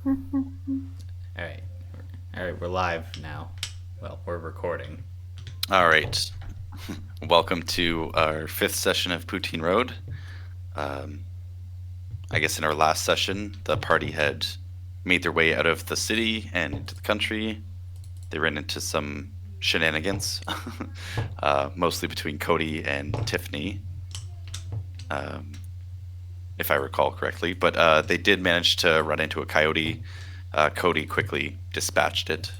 All right. All right, we're live now. Well, we're recording. All right. Welcome to our fifth session of Poutine Road. I guess in our last session, the party had made their way out of the city and into the country. They ran into some shenanigans, mostly between Cody and Tiffany, if I recall correctly. But they did manage to run into a coyote. Cody quickly dispatched it.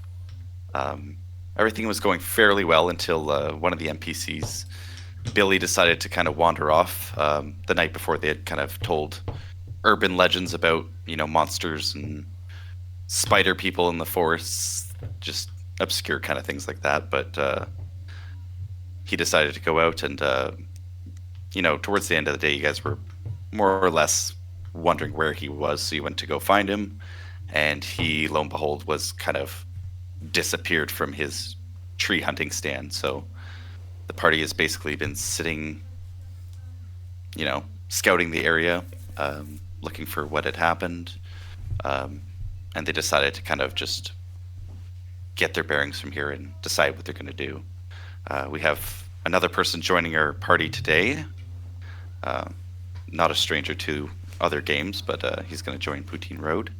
Everything was going fairly well until one of the NPCs, Billy, decided to kind of wander off the night before they had kind of told urban legends about, monsters and spider people in the forests, just obscure kind of things like that. But he decided to go out and, towards the end of the day, you guys were more or less wondering where he was. So you went to go find him, and he, lo and behold, was kind of disappeared from his tree hunting stand. So the party has basically been sitting, scouting the area, looking for what had happened. And they decided to kind of just get their bearings from here and decide what they're going to do. We have another person joining our party today. Not a stranger to other games, but he's going to join Poutine Road.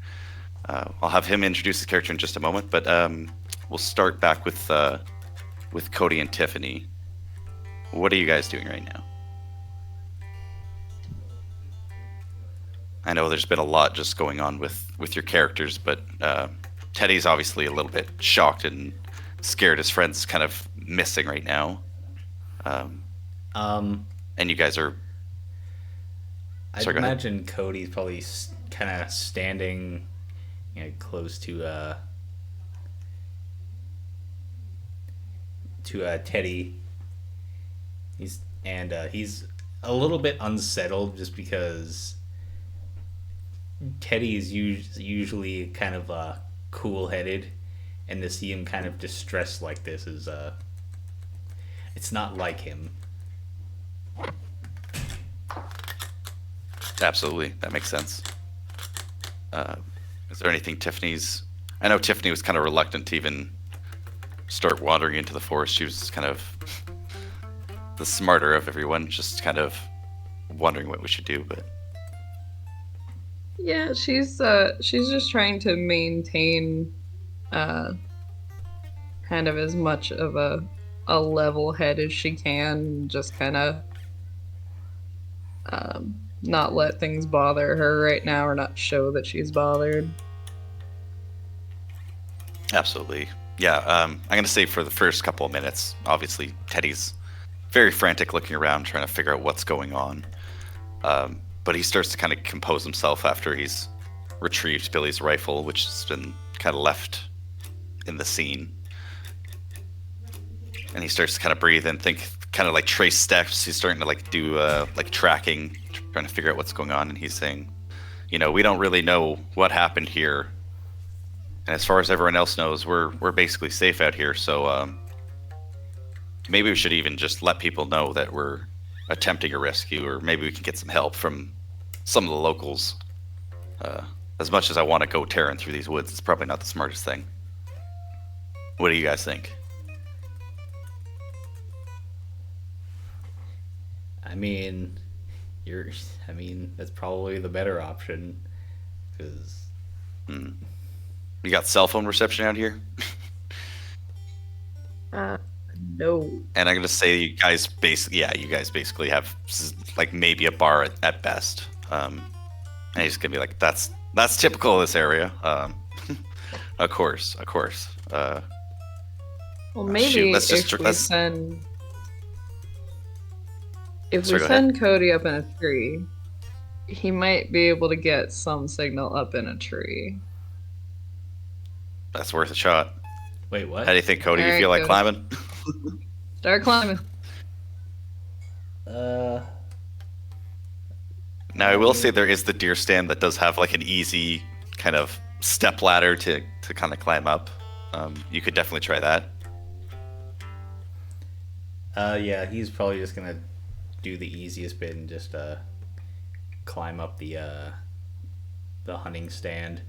I'll have him introduce his character in just a moment, but we'll start back with Cody and Tiffany. What are you guys doing right now? I know there's been a lot just going on with your characters, but Teddy's obviously a little bit shocked and scared. His friend's kind of missing right now. And you guys are... I Sorry, go ahead. imagine Cody's probably kind of standing, close to Teddy. He's a little bit unsettled just because Teddy is usually kind of cool-headed, and to see him kind of distressed like this is it's not like him. Absolutely, that makes sense. Is there anything Tiffany's... I know Tiffany was kind of reluctant to even start wandering into the forest. She was kind of the smarter of everyone, just kind of wondering what we should do. But yeah, she's just trying to maintain uh kind of as much of a level head as she can, just kind of not let things bother her right now or not show that she's bothered. absolutely, yeah. I'm gonna say for the first couple of minutes, obviously Teddy's very frantic, looking around, trying to figure out what's going on. But he starts to kind of compose himself after he's retrieved Billy's rifle, which has been kind of left in the scene. And he starts to kind of breathe and think, kind of like trace steps. He's starting to like do like tracking, trying to figure out what's going on. And he's saying, we don't really know what happened here. And as far as everyone else knows, we're basically safe out here. So maybe we should even just let people know that we're attempting a rescue, or maybe we can get some help from some of the locals. As much as I want to go tearing through these woods, it's probably not the smartest thing. What do you guys think? I mean, that's probably the better option, because You got cell phone reception out here? No. And I'm gonna say you guys basically have like maybe a bar at best. And he's gonna be like, that's typical of this area. Of course. Well, Shoot, maybe let's just if we let's. send if we Sorry, go ahead. send Cody up in a tree, he might be able to get some signal up in a tree. That's worth a shot. wait, How do what? you think, Cody? All You right, feel like Cody. climbing? Start climbing. Uh, Now, I will say there is the deer stand that does have like an easy kind of step ladder to kind of climb up. You could definitely try that. yeah, he's probably just gonna do the easiest bit and just climb up the hunting stand.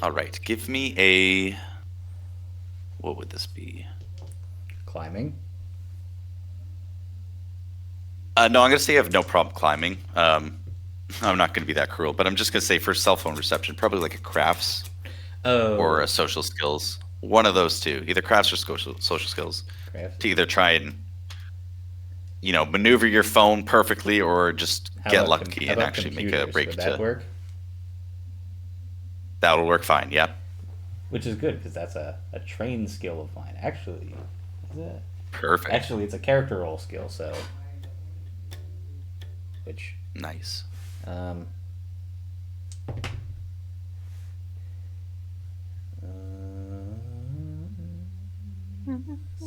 All right, give me a. What would this be? Climbing. No, I'm going to say I have no problem climbing. I'm not going to be that cruel, but I'm just going to say for cell phone reception, probably like a crafts Oh. or a social skills. One of those two, either crafts or social skills, Crafts. to either try and maneuver your phone perfectly or just get lucky and actually make a break. Would that work? That'll work fine. Yep. Which is good because that's a trained skill of mine. Actually, is it? Perfect. Actually, it's a character role skill. So, which nice.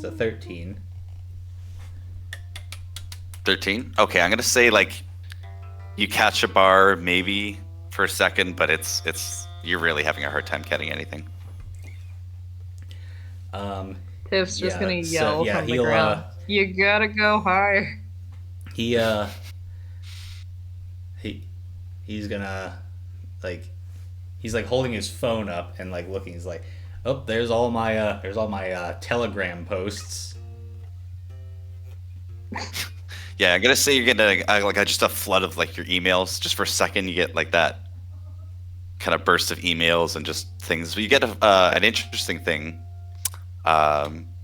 So 13. 13? Okay, I'm gonna say like you catch a bar maybe for a second, but it's you're really having a hard time getting anything. Tiff's just gonna yell from the ground. You gotta go higher. He's gonna he's like holding his phone up and like looking. He's like, oh, there's all my Telegram posts. Yeah, I'm gonna say you're getting just a flood of like your emails. Just for a second, you get like that kind of burst of emails and just things. You get an interesting thing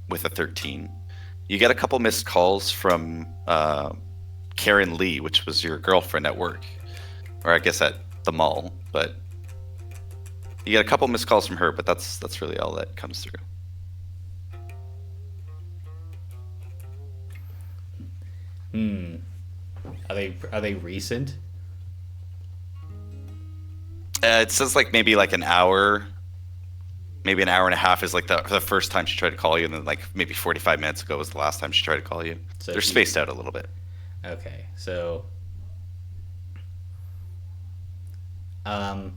with a 13. You get a couple missed calls from Karen Lee, which was your girlfriend at work, or I guess at the mall. But you get a couple missed calls from her, but that's really all that comes through. Are they recent? It says like maybe like an hour, maybe an hour and a half is like the first time she tried to call you, and then like maybe 45 minutes ago was the last time she tried to call you. So they're spaced out a little bit. Okay, so yeah,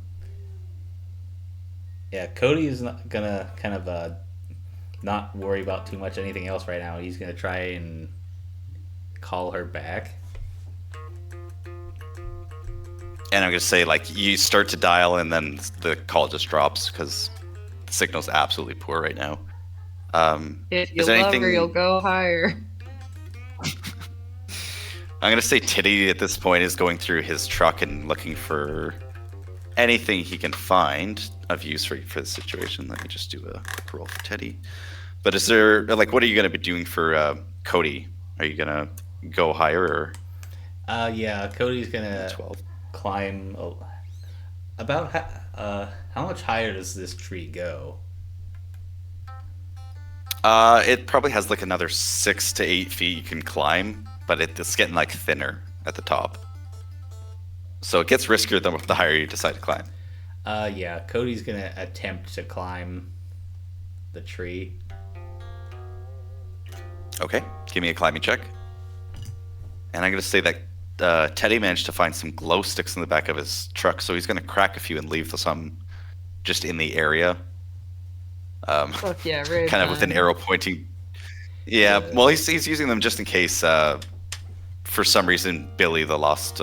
Cody is not gonna kind of not worry about too much anything else right now. He's gonna try and call her back. And I'm gonna say like you start to dial and then the call just drops because the signal's absolutely poor right now. If you love her, you'll go higher. I'm gonna say Titty at this point is going through his truck and looking for anything he can find of use for the situation. Let me just do a quick roll for Teddy. But is there what are you gonna be doing for Cody? Are you gonna go higher or? Yeah, Cody's gonna 12. Climb about how much higher does this tree go? It probably has like another 6 to 8 feet you can climb, but it's getting like thinner at the top. So it gets riskier the higher you decide to climb. Yeah, Cody's gonna attempt to climb the tree. Okay, give me a climbing check. And I'm gonna say that Teddy managed to find some glow sticks in the back of his truck, so he's going to crack a few and leave some just in the area. Fuck yeah, right. Kind of with an arrow pointing. Yeah, well, he's using them just in case, for some reason, Billy, the lost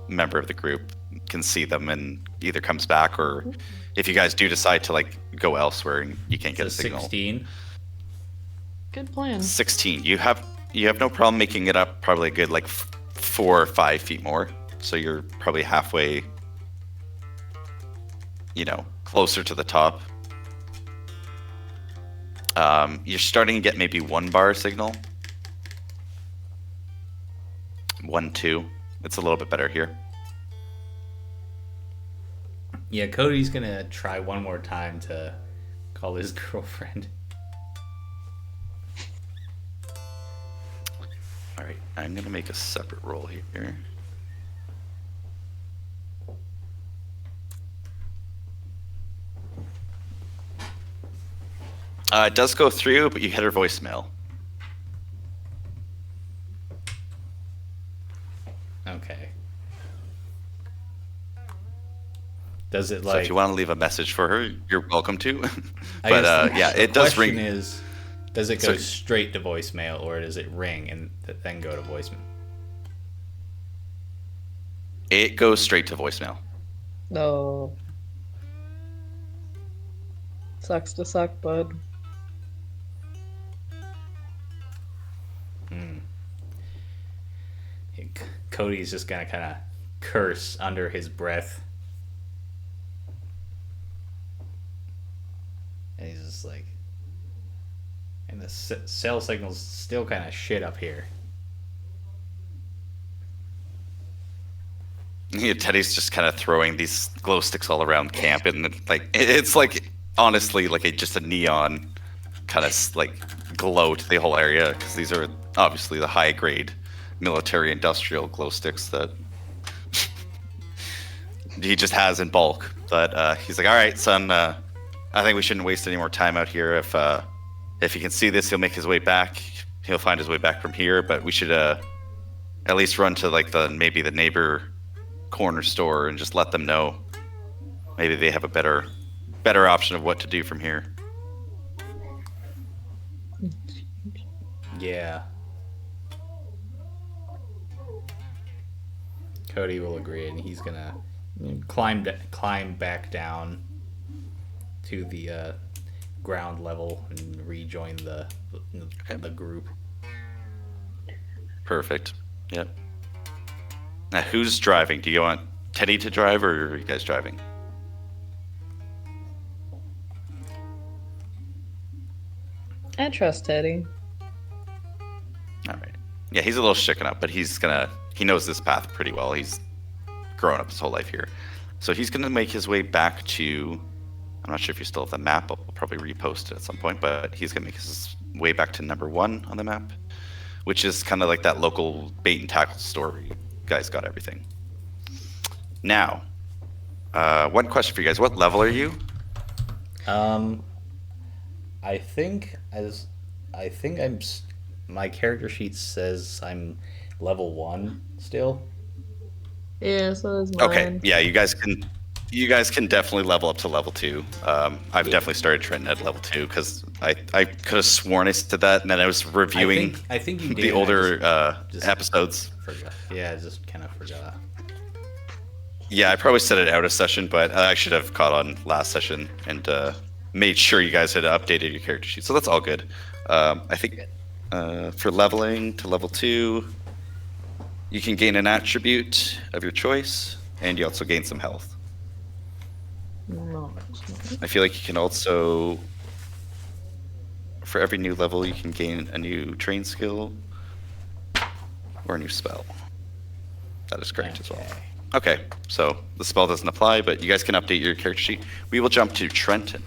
member of the group, can see them and either comes back, or if you guys do decide to go elsewhere and you can't get a signal. 16. Good plan. 16. You have no problem making it up probably a good 4 or 5 feet more, so you're probably halfway, closer to the top. You're starting to get maybe 1 bar signal. 1, 2. It's a little bit better here. Yeah, Cody's gonna try one more time to call his girlfriend. Alright, I'm going to make a separate roll here. It does go through, but you hit her voicemail. Okay. Does it So if you want to leave a message for her, you're welcome to. But yeah, it does ring. Does it go straight to voicemail, or does it ring and then go to voicemail? It goes straight to voicemail. No. Sucks to suck, bud. Cody's just gonna kind of curse under his breath. And he's just like... And the cell signal's still kind of shit up here. Yeah, Teddy's just kind of throwing these glow sticks all around camp, and like it's like honestly like just a neon kind of like glow to the whole area, because these are obviously the high grade military industrial glow sticks that he just has in bulk. But he's like, all right, son, I think we shouldn't waste any more time out here. If he can see this, he'll make his way back. He'll find his way back from here, but we should at least run to like maybe the neighbor corner store and just let them know. Maybe they have a better option of what to do from here. Yeah. Cody will agree, and he's gonna climb back down to the ground level and rejoin the group. Perfect. Yep. Now, who's driving? Do you want Teddy to drive, or are you guys driving? I trust Teddy. All right. Yeah, he's a little shaken up, but he knows this path pretty well. He's grown up his whole life here. So he's gonna make his way back to, I'm not sure if you still have the map, I'll probably repost it at some point, but he's gonna make his way back to number 1 on the map, which is kind of like that local bait and tackle store where you guys got everything. Now, one question for you guys. What level are you? I think my character sheet says I'm level 1 still. Yeah, so is mine. Okay, yeah, you guys can definitely level up to level 2. I've definitely started trending at level 2 because I could have sworn I said that, and then I was reviewing I think you did, the older just episodes. Forgot. Yeah, I just kind of forgot. Yeah, I probably said it out of session, but I should have caught on last session and made sure you guys had updated your character sheet. So that's all good. I think for leveling to level 2, you can gain an attribute of your choice, and you also gain some health. No. I feel like you can also, for every new level, you can gain a new train skill or a new spell. That is correct as well. Okay, so the spell doesn't apply, but you guys can update your character sheet. We will jump to Trenton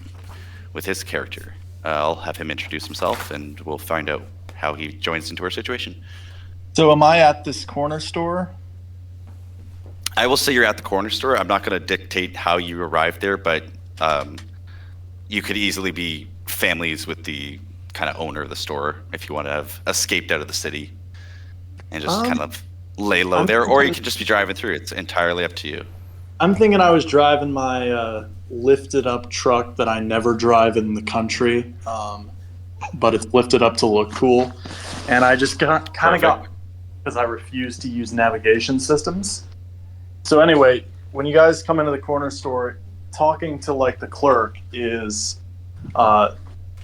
with his character. I'll have him introduce himself, and we'll find out how he joins into our situation. So am I at this corner store? I will say you're at the corner store. I'm not going to dictate how you arrived there, but you could easily be families with the kind of owner of the store if you want to have escaped out of the city and just kind of lay low there, or you can just be driving through. It's entirely up to you. I'm thinking I was driving my lifted up truck that I never drive in the country, but it's lifted up to look cool. And I just kind of got, because I refuse to use navigation systems. So anyway, when you guys come into the corner store, talking to like the clerk is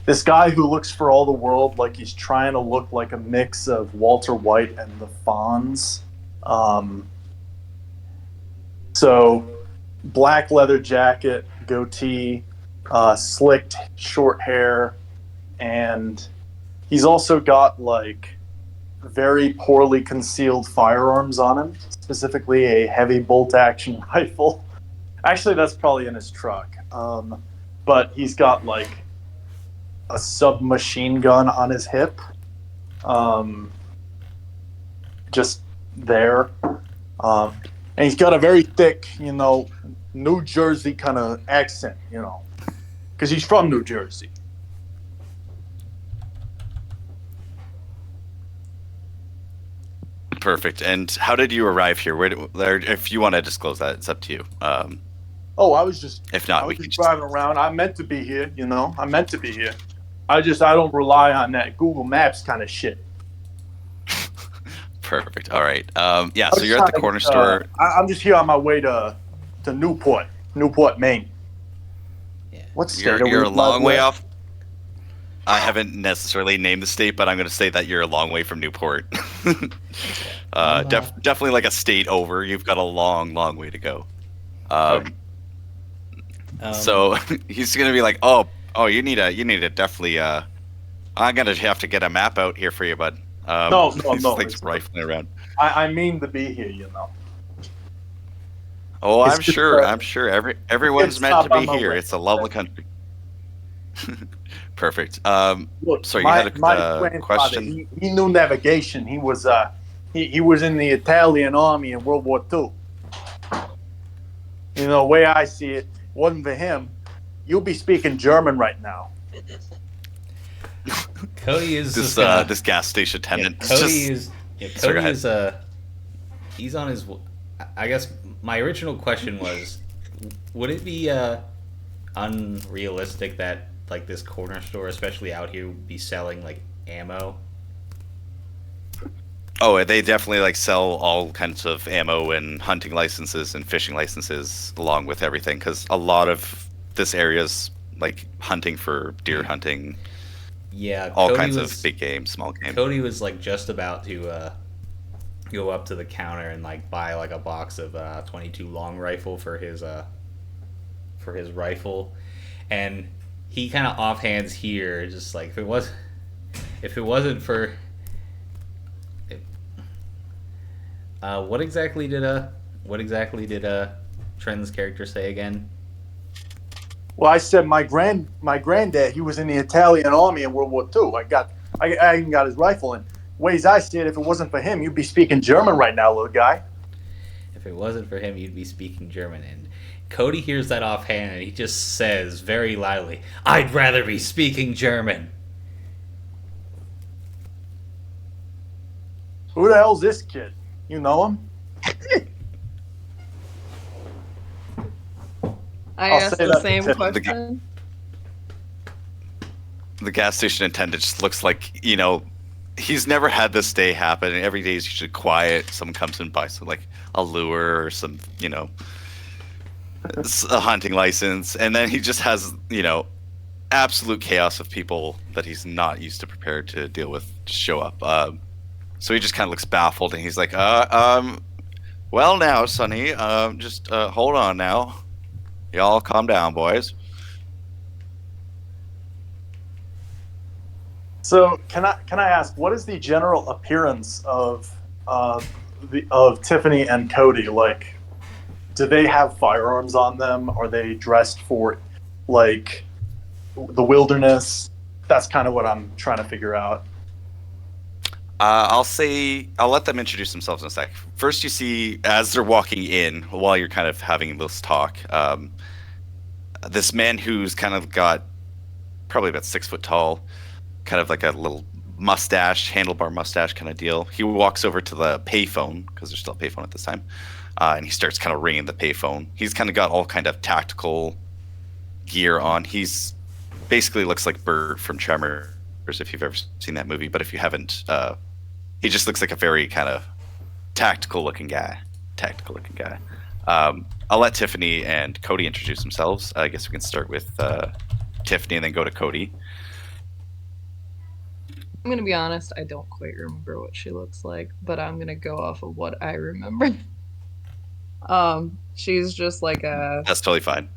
this guy who looks for all the world like he's trying to look like a mix of Walter White and the Fonz. So black leather jacket, goatee, slicked short hair, and he's also got like very poorly concealed firearms on him, specifically a heavy bolt-action rifle. Actually, that's probably in his truck. But he's got like a submachine gun on his hip. Just there. And he's got a very thick, New Jersey kind of accent, because he's from New Jersey. Perfect. And how did you arrive here? If you want to disclose that, it's up to you. I was just. If not, I we was can just driving around. I meant to be here, I meant to be here. I don't rely on that Google Maps kind of shit. Perfect. All right. Yeah. So you're at the corner store. I'm just here on my way to Newport, Maine. What state are You're we a long way with? off. I haven't necessarily named the state, but I'm going to say that you're a long way from Newport. Definitely like a state over. You've got a long, long way to go. Okay. So he's going to be like, oh, you need to definitely. I'm going to have to get a map out here for you, bud. No. He's like rifling around. I mean to be here, you know. Oh, It's I'm just, sure. I'm sure everyone's it's meant to not be on my here. way. It's a lovely country. Perfect. Look, So you my had a grandfather, question? he knew navigation. He was in the Italian army in World War II. You know, the way I see it, wasn't for him, you'll be speaking German right now. Cody is this gas station attendant. Cody is he's on his. I guess my original question was, would it be unrealistic that like this corner store, especially out here, would be selling like ammo? Oh, they definitely like sell all kinds of ammo and hunting licenses and fishing licenses along with everything, because a lot of this area's like hunting for deer hunting. Yeah, all kinds of big game, small game. Cody was like just about to go up to the counter and like buy like a box of 22 long rifle for his rifle, and he kind of offhands here, just like if it wasn't for what exactly did Trent's character say again? Well, I said my granddad, he was in the Italian army in World War II. I even got his rifle. And ways I see it, if it wasn't for him, you'd be speaking German right now, little guy. If it wasn't for him, you'd be speaking German. And Cody hears that offhand, and he just says very loudly, "I'd rather be speaking German." Who the hell's this kid? You know him? I I'll asked say the that same to question. The gas station attendant just looks like, he's never had this day happen. And every day he's usually quiet. Someone comes and buys some, like a lure or some, a hunting license, and then he just has, absolute chaos of people that he's not used to prepared to deal with just show up. So he just kind of looks baffled, and he's like, well now, Sonny, just hold on now. Y'all calm down, boys. So can I ask, what is the general appearance of Tiffany and Cody? Like, do they have firearms on them? Are they dressed for like the wilderness? That's kind of what I'm trying to figure out. I'll let them introduce themselves in a sec. First, you see, as they're walking in, while you're kind of having this talk, this man who's kind of got probably about 6 foot tall, kind of like a little mustache, handlebar mustache kind of deal. He walks over to the payphone, because there's still a payphone at this time, and he starts kind of ringing the payphone. He's kind of got all kind of tactical gear on. He's basically looks like Bert from Tremors, if you've ever seen that movie, but if you haven't, he just looks like a very kind of tactical looking guy. I'll let Tiffany and Cody introduce themselves. I guess we can start with Tiffany and then go to Cody. I'm gonna be honest, I don't quite remember what she looks like, but I'm gonna go off of what I remember. She's just like That's totally fine.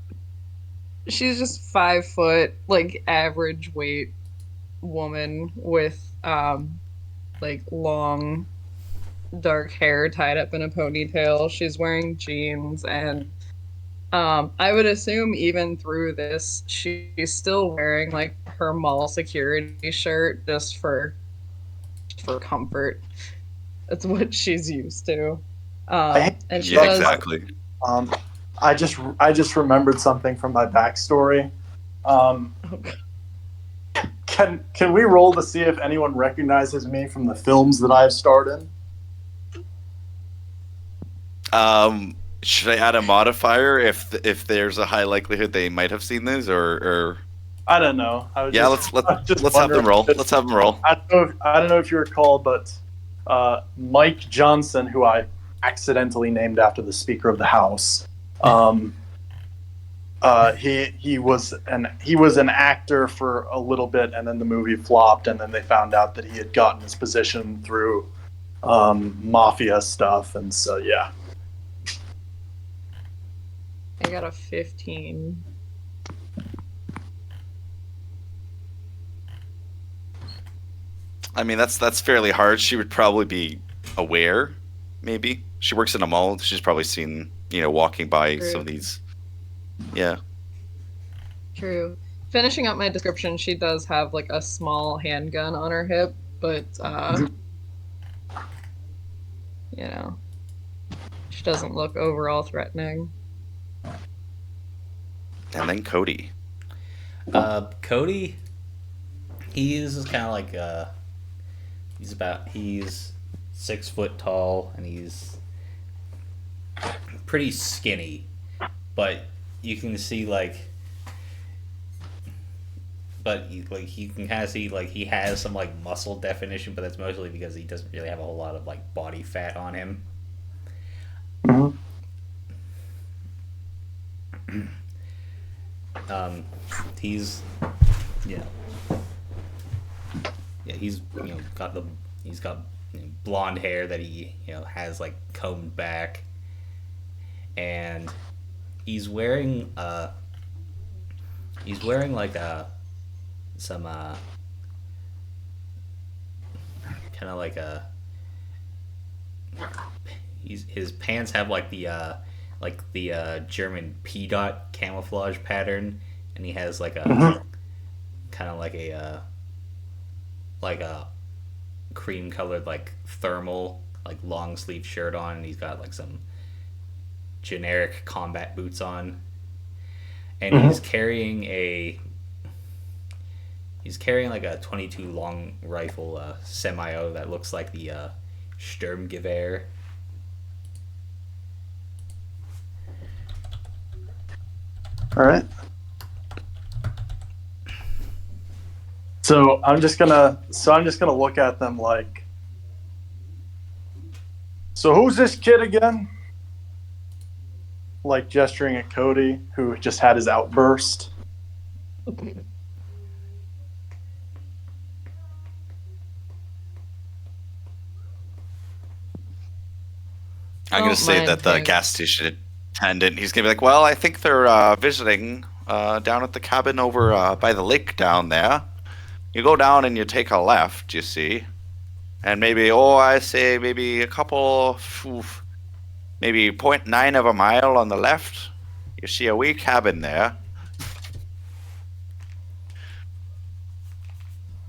She's just 5 foot, like average weight woman with like long dark hair tied up in a ponytail. She's wearing jeans, and I would assume even through this she's still wearing like her mall security shirt just for comfort. That's what she's used to. And she does, exactly. I just remembered something from my backstory. Can we roll to see if anyone recognizes me from the films that I've starred in? Should I add a modifier if there's a high likelihood they might have seen this, or I don't know. Let's have them roll. Let's have them roll. I don't know if you recall, but Mike Johnson, who I accidentally named after the Speaker of the House, He was an actor for a little bit, and then the movie flopped, and then they found out that he had gotten his position through mafia stuff, and so yeah. I got a 15. I mean, that's fairly hard. She would probably be aware, maybe. She works in a mall. She's probably seen, walking by True. some of these. Yeah. True. Finishing up my description, she does have like a small handgun on her hip, but she doesn't look overall threatening. And then Cody. Cody, he's kind of like he's 6 foot tall, and he's pretty skinny, but you can see you can kind of see he has some muscle definition, but that's mostly because he doesn't really have a whole lot of body fat on him. He's got blonde hair that he has combed back, and he's wearing some kind of his pants have the German P dot camouflage pattern, and he has kind of a cream colored thermal long sleeve shirt on, and he's got some generic combat boots on, and he's carrying a 22 long rifle semi-auto that looks like the Sturmgewehr. All right. So I'm just gonna look at them so who's this kid again? Gesturing at Cody, who just had his outburst. I'm going to say that the gas station attendant, he's going to be like, well, I think they're visiting down at the cabin over by the lake down there. You go down and you take a left, you see. And maybe, I say maybe a couple, maybe 0.9 of a mile on the left, you see a wee cabin there.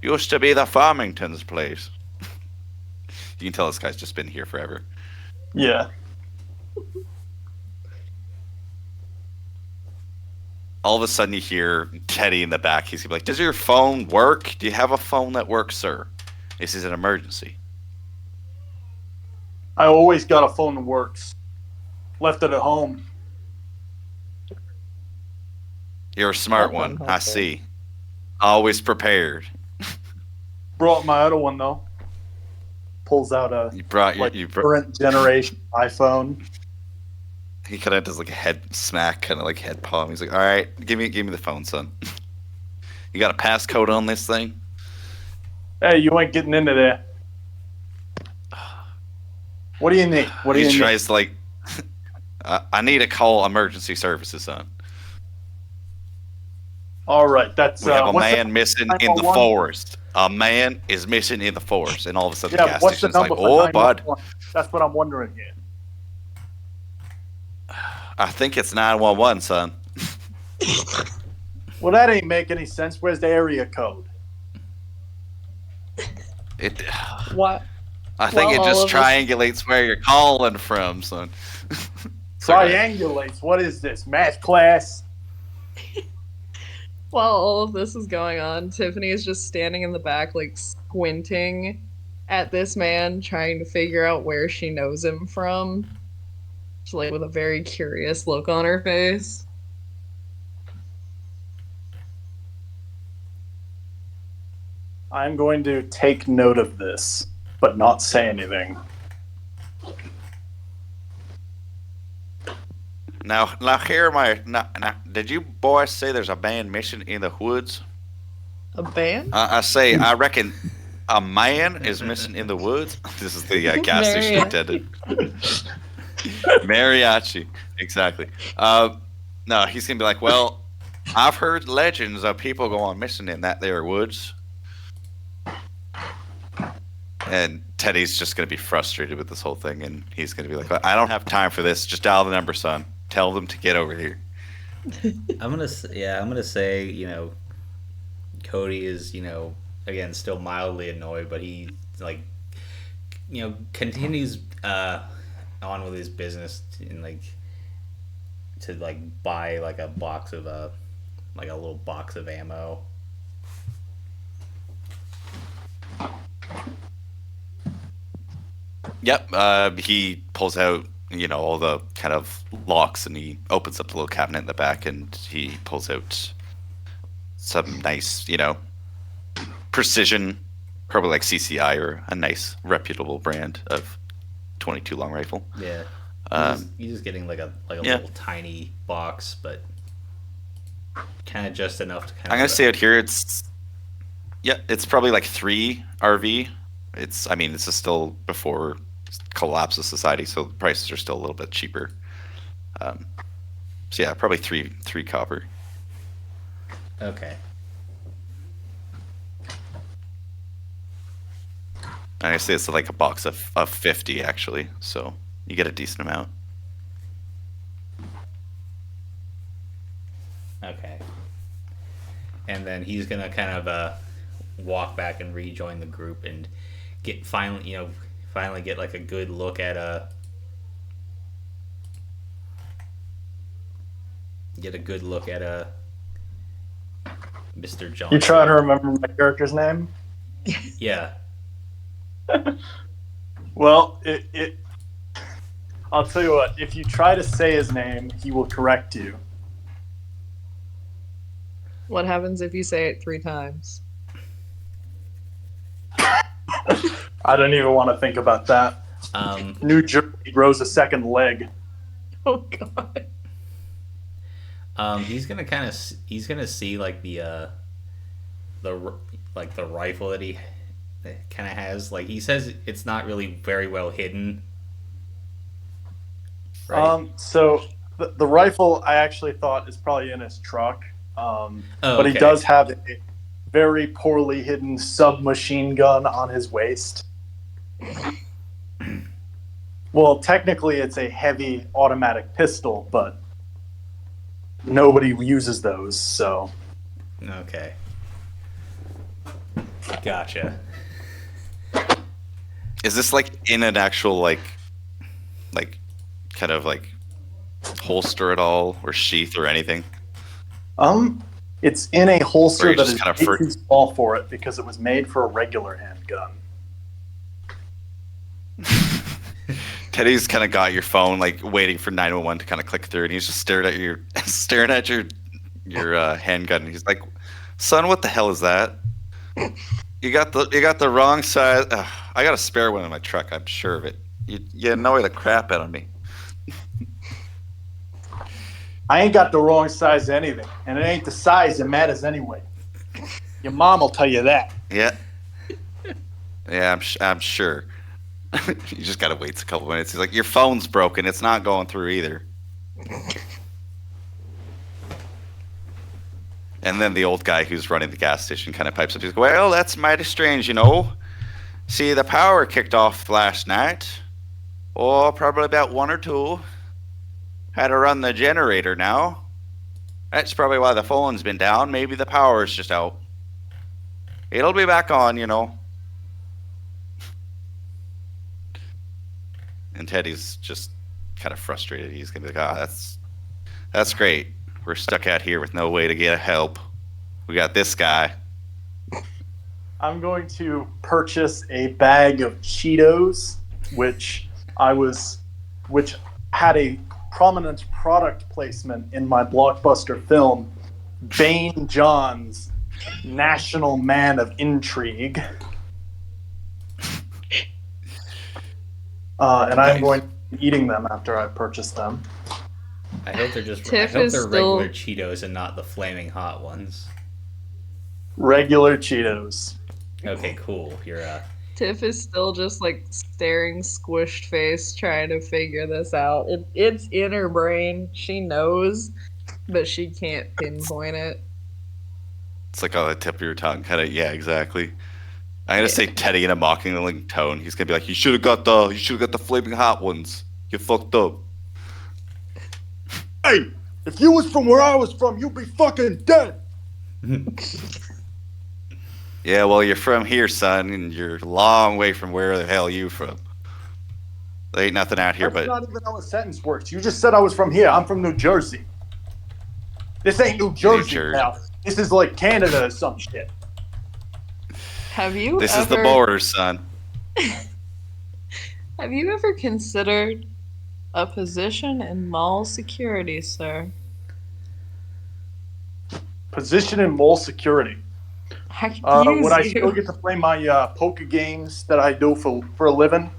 Used to be the Farmington's place. You can tell this guy's just been here forever. Yeah. All of a sudden you hear Teddy in the back. He's gonna be like, does your phone work? Do you have a phone that works, sir? This is an emergency. I always got a phone that works. Left it at home. You're a smart one. I see. Always prepared. Brought my other one though. Pulls out a current generation iPhone. He kind of does a head smack, kind of head palm. He's like, all right, give me the phone, son. You got a passcode on this thing? Hey, you ain't getting into there. What do you need? He tries to I need to call emergency services, son. All right, that's we have a man missing in the forest. A man is missing in the forest, and all of a sudden the gas station's like, "Oh, bud." That's what I'm wondering here. I think it's 911, son. Well, that ain't make any sense. Where's the area code? What? I think it just triangulates where you're calling from, son. Triangulates? What is this? Math class? While all of this is going on, Tiffany is just standing in the back, squinting at this man, trying to figure out where she knows him from. Just, with a very curious look on her face. I'm going to take note of this, but not say anything. Now here now, did you boys say there's a man missing in the woods? A band? I reckon a man is missing in the woods. This is the gas station attendant. Mariachi, exactly. No, he's gonna be like, well, I've heard legends of people going missing in that there woods. And Teddy's just gonna be frustrated with this whole thing, and he's gonna be like, I don't have time for this. Just dial the number, son. Tell them to get over here. I'm gonna say, Cody is, again, still mildly annoyed, but he, like, continues on with his business and, like, to, like, buy, like, a little box of ammo. Yep. He pulls out, all the kind of locks, and he opens up the little cabinet in the back, and he pulls out some nice, precision, probably like CCI or a nice reputable brand of 22 long rifle. Yeah. He's just getting like a little tiny box, but kind of just enough to kind of. I'm gonna say it here. It's probably like 3 RV. This is still before collapse of society, so the prices are still a little bit cheaper. So yeah, probably three copper. Okay. I say it's like a box of 50 actually, so you get a decent amount. Okay. And then he's gonna kind of walk back and rejoin the group and finally get like a good look at Mr. Johnson. You trying to remember my character's name? Yeah. Well, I'll tell you what. If you try to say his name, he will correct you. What happens if you say it 3 times? I don't even want to think about that. New Jersey grows a second leg. Oh God. He's gonna see like the rifle that he kind of has. Like, he says it's not really very well hidden. Right? So the rifle I actually thought is probably in his truck. But he okay. does have a very poorly hidden submachine gun on his waist. Well, technically it's a heavy automatic pistol, but nobody uses those, so. Okay. Gotcha. Is this like in an actual like kind of like holster at all, or sheath or anything? It's in a holster that is kind of way too small for it because it was made for a regular handgun. Teddy's kind of got your phone, like waiting for 911 to kind of click through, and he's just staring at your handgun. And he's like, "Son, what the hell is that? You got the wrong size. I got a spare one in my truck. I'm sure of it. You annoy the crap out of me." I ain't got the wrong size of anything, and it ain't the size that matters anyway. Your mom will tell you that. Yeah. Yeah, I'm sure. You just gotta wait a couple minutes. He's like, "Your phone's broken. It's not going through either." And then the old guy who's running the gas station kind of pipes up. He's like, "Well, that's mighty strange, See, the power kicked off last night. Oh, probably about 1 or 2. Had to run the generator now. That's probably why the phone's been down. Maybe the power's just out. It'll be back on, And Teddy's just kind of frustrated. He's gonna be like, that's great. We're stuck out here with no way to get help. We got this guy." I'm going to purchase a bag of Cheetos, which had a prominent product placement in my blockbuster film, Bane John's National Man of Intrigue. And I'm going to be eating them after I purchase them. I hope they're just. I Tiff hope is they're still- regular Cheetos and not the flaming hot ones. Regular Cheetos. Okay, cool. You're Tiff is still just like staring squished face trying to figure this out. It's in her brain. She knows, but she can't pinpoint it. It's like on the tip of your tongue, kind of. Yeah, exactly. I'm gonna say Teddy in a mocking tone. He's gonna be like, "You should have got the flaming hot ones. You fucked up." Hey, if you was from where I was from, you'd be fucking dead. Yeah, well, you're from here, son, and you're a long way from where the hell you from. There ain't nothing out here, That's but not even how a sentence works. You just said I was from here. I'm from New Jersey. This ain't New Jersey, pal. This is like Canada or some shit. Have you this ever is the border, son. have you ever considered a position in mall security, sir? Position in mall security. I could use Would I you. still get to play my poker games that I do for a living?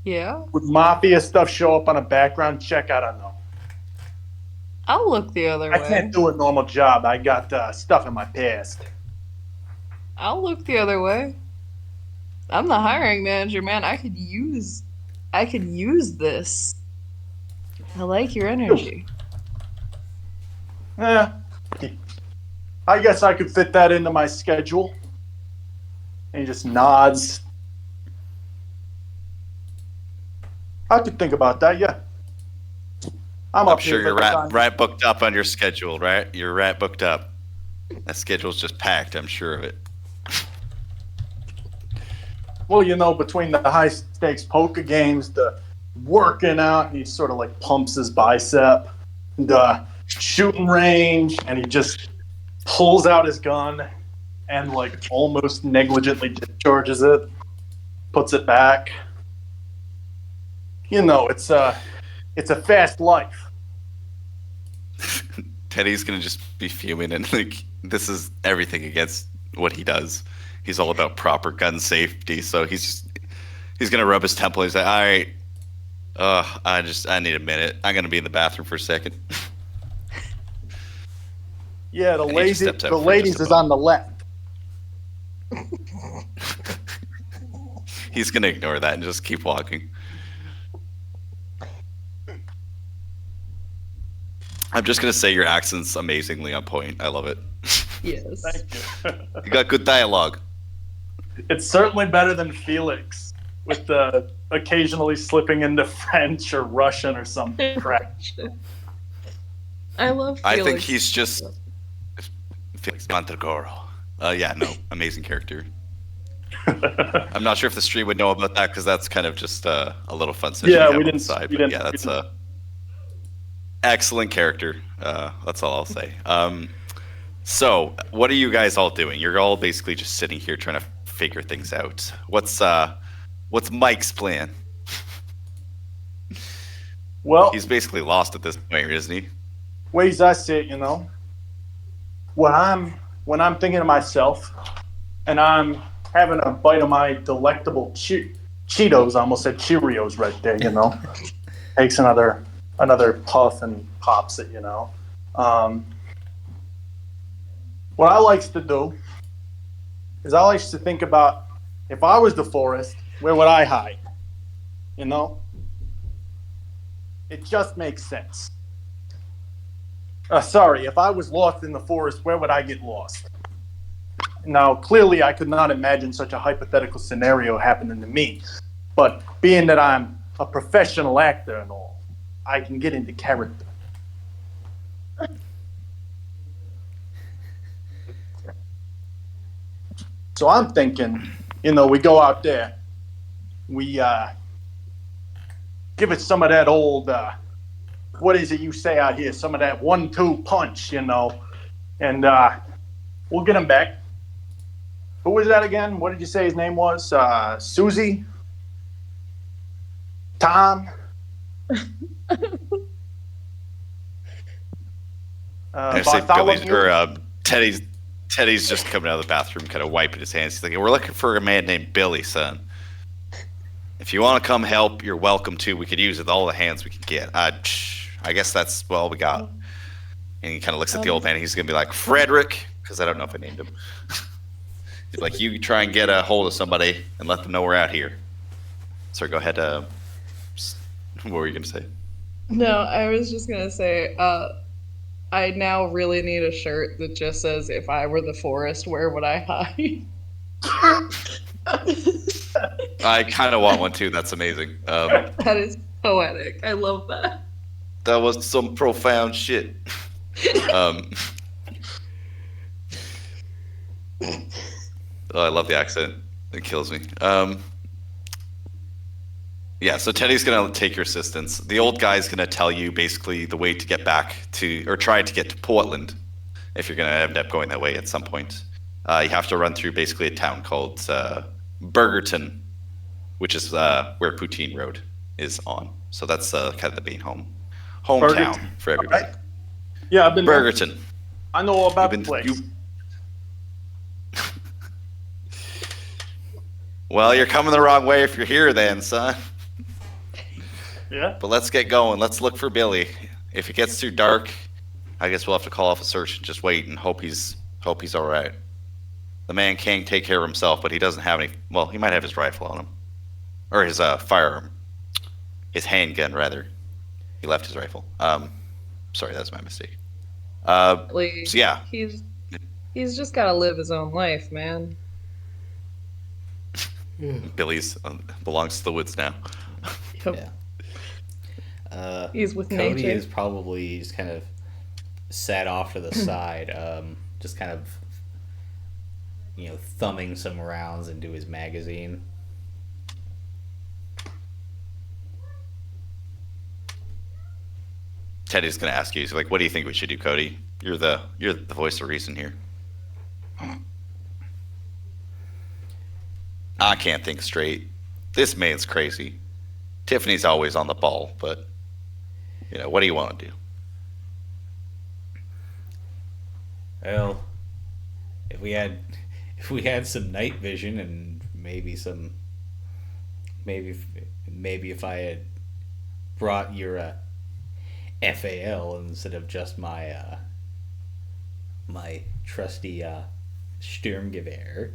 Yeah? Would mafia stuff show up on a background check? I don't know. I'll look the other I way. can't do a normal job. I got stuff in my past. I'll look the other way. I'm the hiring manager, man. I could use this. I like your energy. Yeah. I guess I could fit that into my schedule. And he just nods. I could think about that, yeah. I'm sure you're right booked up on your schedule, right? You're right booked up. That schedule's just packed, I'm sure of it. Well, you know, between the high stakes poker games, the working out, and he sort of like pumps his bicep, the shooting range, and he just pulls out his gun and like almost negligently discharges it, puts it back. You know, it's a fast life. Teddy's gonna just be fuming, and like this is everything against what he does. He's all about proper gun safety, so he's gonna rub his temple. He's like, all right, I need a minute. I'm gonna be in the bathroom for a second. Yeah, the And he just ladies steps out for ladies just a is on the left. He's gonna ignore that and just keep walking. I'm just gonna say your accent's amazingly on point. I love it. Yes. Thank you. You got good dialogue. It's certainly better than Felix, with the occasionally slipping into French or Russian or some crap. I love Felix. I think he's just Felix Montagoro. Yeah, no, amazing character. I'm not sure if the stream would know about that because that's kind of just a little fun session Yeah, we have we on the didn't- side. we But didn't- yeah, we that's didn't. a excellent character. That's all I'll say. So, what are you guys all doing? You're all basically just sitting here trying to figure things out. What's Mike's plan? Well, He's basically lost at this point, isn't he? ways I see it, you know, when I'm thinking to myself, and I'm having a bite of my delectable Cheetos, I almost said Cheerios right there, you know, takes another puff and pops it, you know. What I likes to do is I likes to think about, if I was the forest, where would I hide? You know? It just makes sense. Sorry, if I was lost in the forest, where would I get lost? Now, clearly, I could not imagine such a hypothetical scenario happening to me. But being that I'm a professional actor and all, I can get into character. So I'm thinking, you know, we go out there, we give it some of that old, what is it you say out here? Some of that 1-2 punch, you know, and we'll get him back. Who was that again? What did you say his name was? Susie? Tom? I say Billy's Bartholomew? or Teddy's just coming out of the bathroom, kind of wiping his hands. He's like, "We're looking for a man named Billy, son. If you want to come help, you're welcome to. We could use it with all the hands we can get. I guess that's all we got. And he kind of looks at the old man. He's going to be like, Frederick, because I don't know if I named him. He's like, you try and get a hold of somebody and let them know we're out here. So go ahead. What were you going to say? No, I was just gonna say, I now really need a shirt that just says, "If I were the forest, where would I hide?" I kind of want one too. That's amazing. That is poetic. I love that. That was some profound shit. Oh, I love the accent. It kills me. Yeah, so Teddy's going to take your assistance. The old guy's going to tell you basically the way to get back to, or try to get to Portland, if you're going to end up going that way at some point. You have to run through basically a town called Burgerton, which is where Poutine Road is on. So that's kind of the main hometown Burgerton. for everybody. Right. Yeah, I've been Burgerton. I know all about You've the been- place. Well, you're coming the wrong way if you're here then, son. Yeah. But let's get going. Let's look for Billy. If it gets too dark, I guess we'll have to call off a search and just wait and hope he's all right. The man can take care of himself, but he doesn't have any. Well, he might have his rifle on him, or his firearm, his handgun rather. He left his rifle. Sorry, that's my mistake. Like, So yeah, he's just gotta live his own life, man. Billy's belongs to the woods now. Yeah. He's with Cody nature. is probably just kind of sat off to the side, just kind of, thumbing some rounds into his magazine. Teddy's gonna ask you. He's like, "What do you think we should do, Cody? You're the voice of reason here." I can't think straight. This man's crazy. Tiffany's always on the ball, but what do you want to do? Well, if we had some night vision and maybe if I had brought your FAL instead of just my my trusty Sturmgewehr,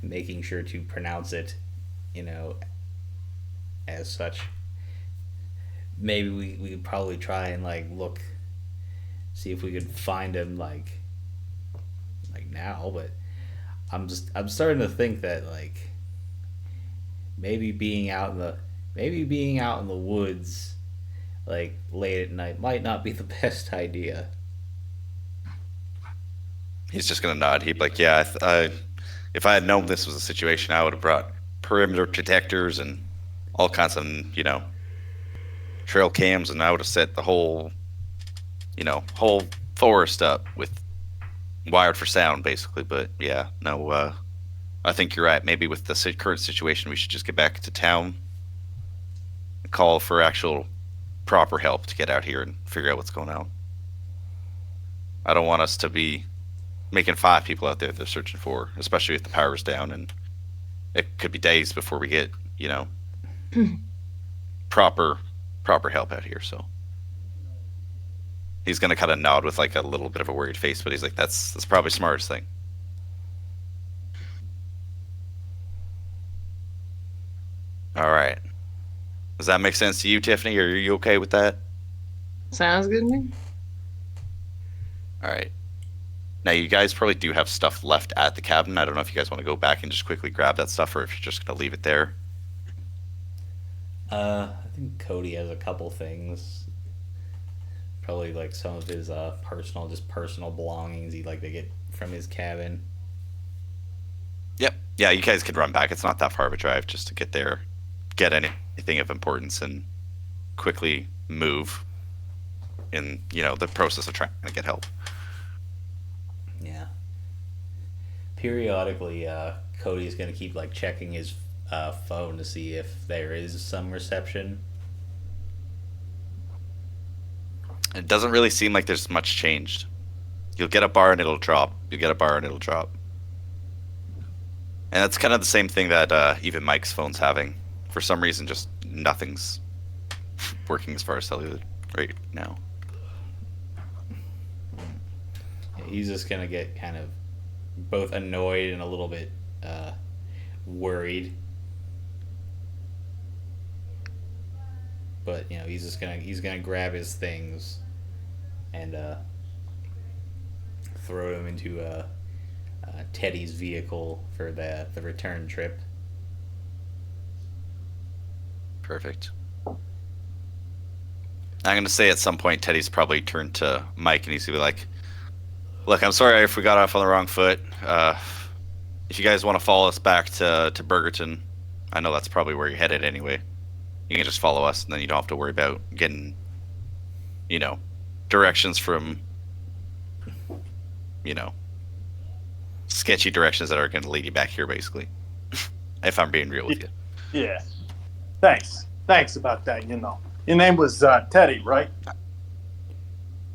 making sure to pronounce it, as such. Maybe we could probably try and look, see if we could find him like now. But I'm starting to think that maybe being out in the woods late at night might not be the best idea. He's just gonna nod. He'd be like, "Yeah, if I had known this was a situation, I would have brought perimeter protectors and all kinds of, trail cams, and I would have set the whole forest up with wired for sound, basically." But yeah, no, I think you're right. Maybe with the current situation, we should just get back to town and call for actual proper help to get out here and figure out what's going on. I don't want us to be making 5 people out there they're searching for, especially if the power's down, and it could be days before we get, proper help out here. So he's gonna kind of nod with a little bit of a worried face, but he's like, that's probably the smartest thing. All right. Does that make sense to you, Tiffany? Are you okay with that? Sounds good to me. All right. Now, you guys probably do have stuff left at the cabin. I don't know if you guys want to go back and just quickly grab that stuff, or if you're just going to leave it there. I think Cody has a couple things. Probably some of his personal belongings he'd like to get from his cabin. Yep. Yeah, you guys could run back. It's not that far of a drive just to get there, get anything of importance, and quickly move in, the process of trying to get help. Yeah. Periodically, Cody's gonna keep checking his phone to see if there is some reception. It doesn't really seem like there's much changed. You'll get a bar and it'll drop. You'll get a bar and it'll drop. And that's kind of the same thing that even Mike's phone's having. for some reason, just nothing's working as far as cellular right now. He's just gonna get kind of both annoyed and a little bit worried. But he's gonna grab his things and throw them into Teddy's vehicle for the return trip. Perfect. I'm gonna say at some point Teddy's probably turned to Mike and he's gonna be like, "Look, I'm sorry if we got off on the wrong foot. If you guys want to follow us back to Burgerton, I know that's probably where you're headed anyway. You can just follow us, and then you don't have to worry about getting, directions from, sketchy directions that are going to lead you back here, basically. If I'm being real with you." Yeah. Thanks about that. Your name was Teddy, right?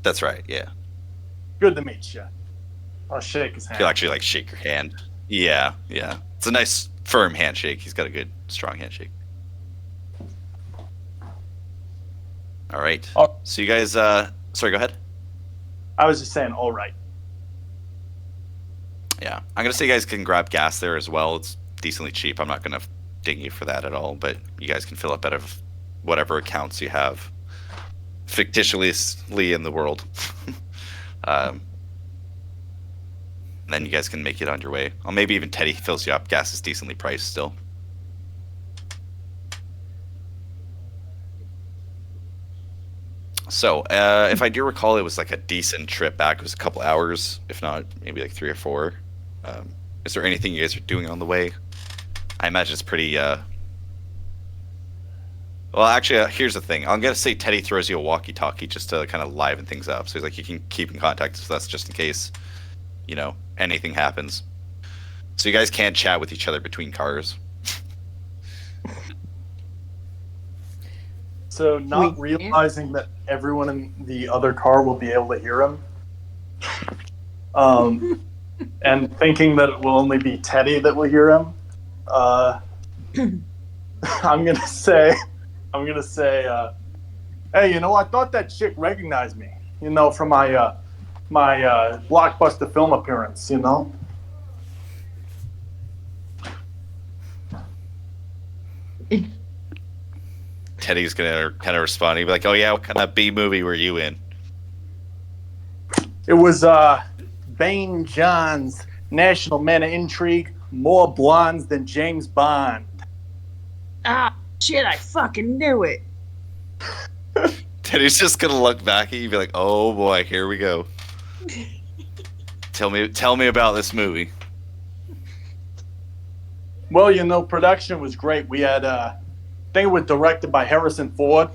That's right. Yeah. Good to meet you. I'll shake his hand. He'll actually shake your hand. Yeah. It's a nice firm handshake. He's got a good strong handshake. All right. Oh. So you guys, sorry, go ahead. I was just saying, all right. Yeah. I'm going to say you guys can grab gas there as well. It's decently cheap. I'm not going to ding you for that at all, but you guys can fill up out of whatever accounts you have fictitiously in the world. Then you guys can make it on your way. Or maybe even Teddy fills you up. Gas is decently priced still. So, if I do recall, it was a decent trip back. It was a couple hours, if not maybe 3 or 4. Is there anything you guys are doing on the way? I imagine it's pretty... Well, actually, here's the thing. I'm going to say Teddy throws you a walkie-talkie just to kind of liven things up. So he's like, you can keep in contact with us just in case, anything happens. So you guys can chat with each other between cars. So not realizing that everyone in the other car will be able to hear him, and thinking that it will only be Teddy that will hear him, I'm gonna say, hey, I thought that chick recognized me, from my Blockbuster film appearance, Teddy's gonna kind of respond. He'd be like, "Oh yeah, what kind of B movie were you in?" It was Bane John's National Man of Intrigue, More Blondes Than James Bond. Ah, shit! I fucking knew it. Teddy's just gonna look back at you and be like, "Oh boy, here we go. Tell me about this movie." Well, production was great. We had, I think it was directed by Harrison Ford.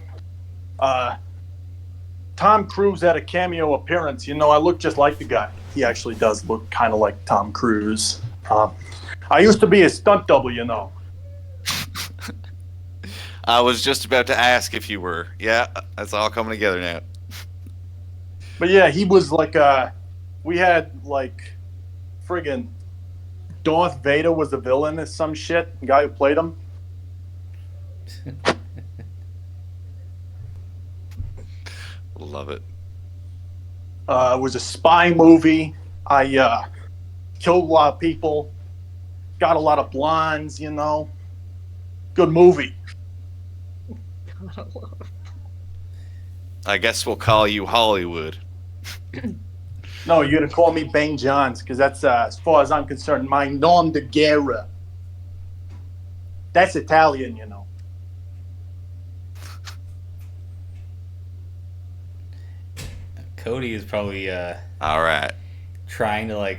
Tom Cruise had a cameo appearance. I look just like the guy. He actually does look kind of like Tom Cruise. I used to be a stunt double, I was just about to ask if you were. Yeah, that's all coming together now. But yeah, he was we had friggin' Darth Vader was the villain or some shit. The guy who played him. Love it. It was a spy movie. I killed a lot of people. Got a lot of blondes, Good movie. I guess we'll call you Hollywood. No, you're going to call me Bane Johns, because that's, as far as I'm concerned, my nom de guerre. That's Italian, Cody is probably All right. trying to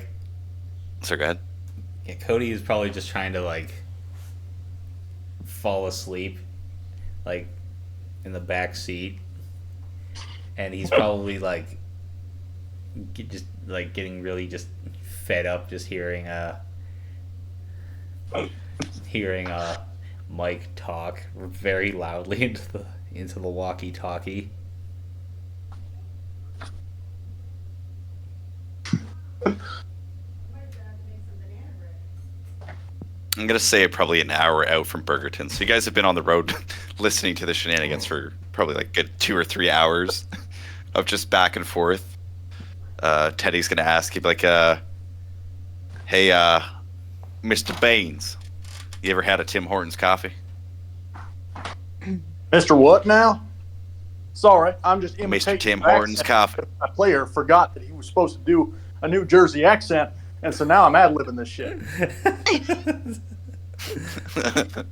So go ahead. Yeah, Cody is probably just trying to fall asleep, in the back seat, and he's probably getting really just fed up just hearing Mike talk very loudly into the walkie-talkie. I'm gonna say probably an hour out from Burgerton. So you guys have been on the road listening to the shenanigans for probably like good 2 or 3 hours of just back and forth. Teddy's gonna ask you like, "Hey, Mr. Baines, you ever had a Tim Hortons coffee?" Mr. What now? Sorry, I'm just imitating Mr. Tim your Hortons accent. coffee. My player forgot that he was supposed to do a New Jersey accent, and so now I'm ad-libbing this shit.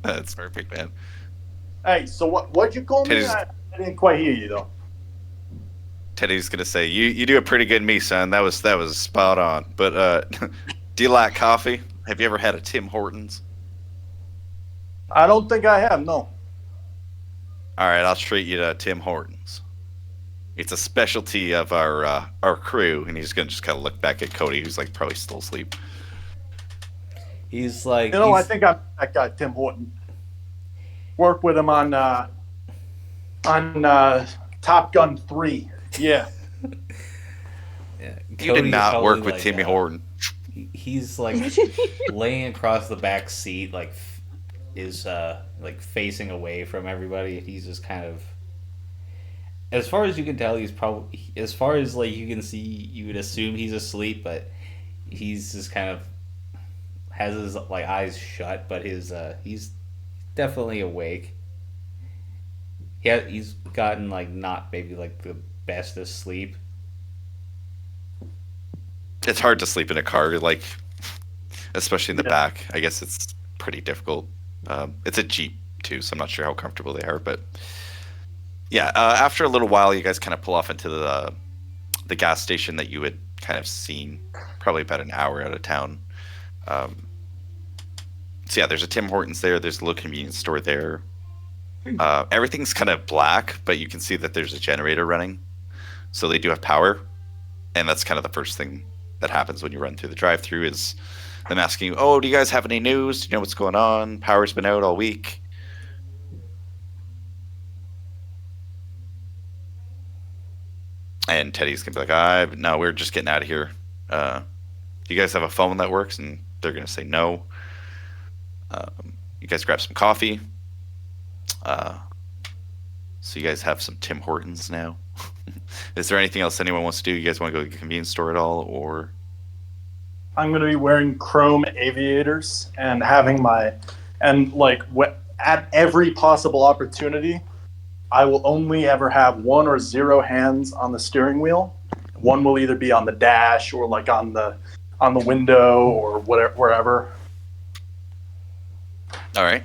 That's perfect, man. Hey, so what'd you call me? Teddy's- I didn't quite hear you though. Teddy's gonna say, "You do a pretty good me, son. That was spot on." But do you like coffee? Have you ever had a Tim Hortons? I don't think I have. No. All right, I'll treat you to Tim Hortons. It's a specialty of our crew, and he's gonna just kind of look back at Cody, who's like probably still asleep. He's like, You know, I think I'm that guy, Tim Horton. Worked with him on Top Gun 3. Yeah. yeah, You Cody's did not probably work with like, Timmy Horton. He's like laying across the back seat, like is like facing away from everybody. He's just kind of, as far as you can tell, he's probably, as far as like you can see, you would assume he's asleep, but he's just kind of has his like eyes shut, but his he's definitely awake. He's gotten like not maybe like the best of sleep. It's hard to sleep in a car, like especially in the Yeah. back. I guess it's pretty difficult. It's a Jeep too, so I'm not sure how comfortable they are. But yeah, after a little while, you guys kind of pull off into the gas station that you had kind of seen, probably about an hour out of town. So yeah, there's a Tim Hortons there. There's a little convenience store there. Everything's kind of black, but you can see that there's a generator running, so they do have power. And that's kind of the first thing that happens when you run through the drive-through is them asking you, "Oh, do you guys have any news? Do you know what's going on? Power's been out all week." And Teddy's gonna be like, no, we're just getting out of here. Do you guys have a phone that works?" And they're gonna say no. You guys grab some coffee. So you guys have some Tim Hortons now. Is there anything else anyone wants to do? You guys want to go to the convenience store at all, or? I'm going to be wearing chrome aviators and having at every possible opportunity, I will only ever have 1 or 0 hands on the steering wheel. One will either be on the dash or like on the window or whatever, wherever. All right.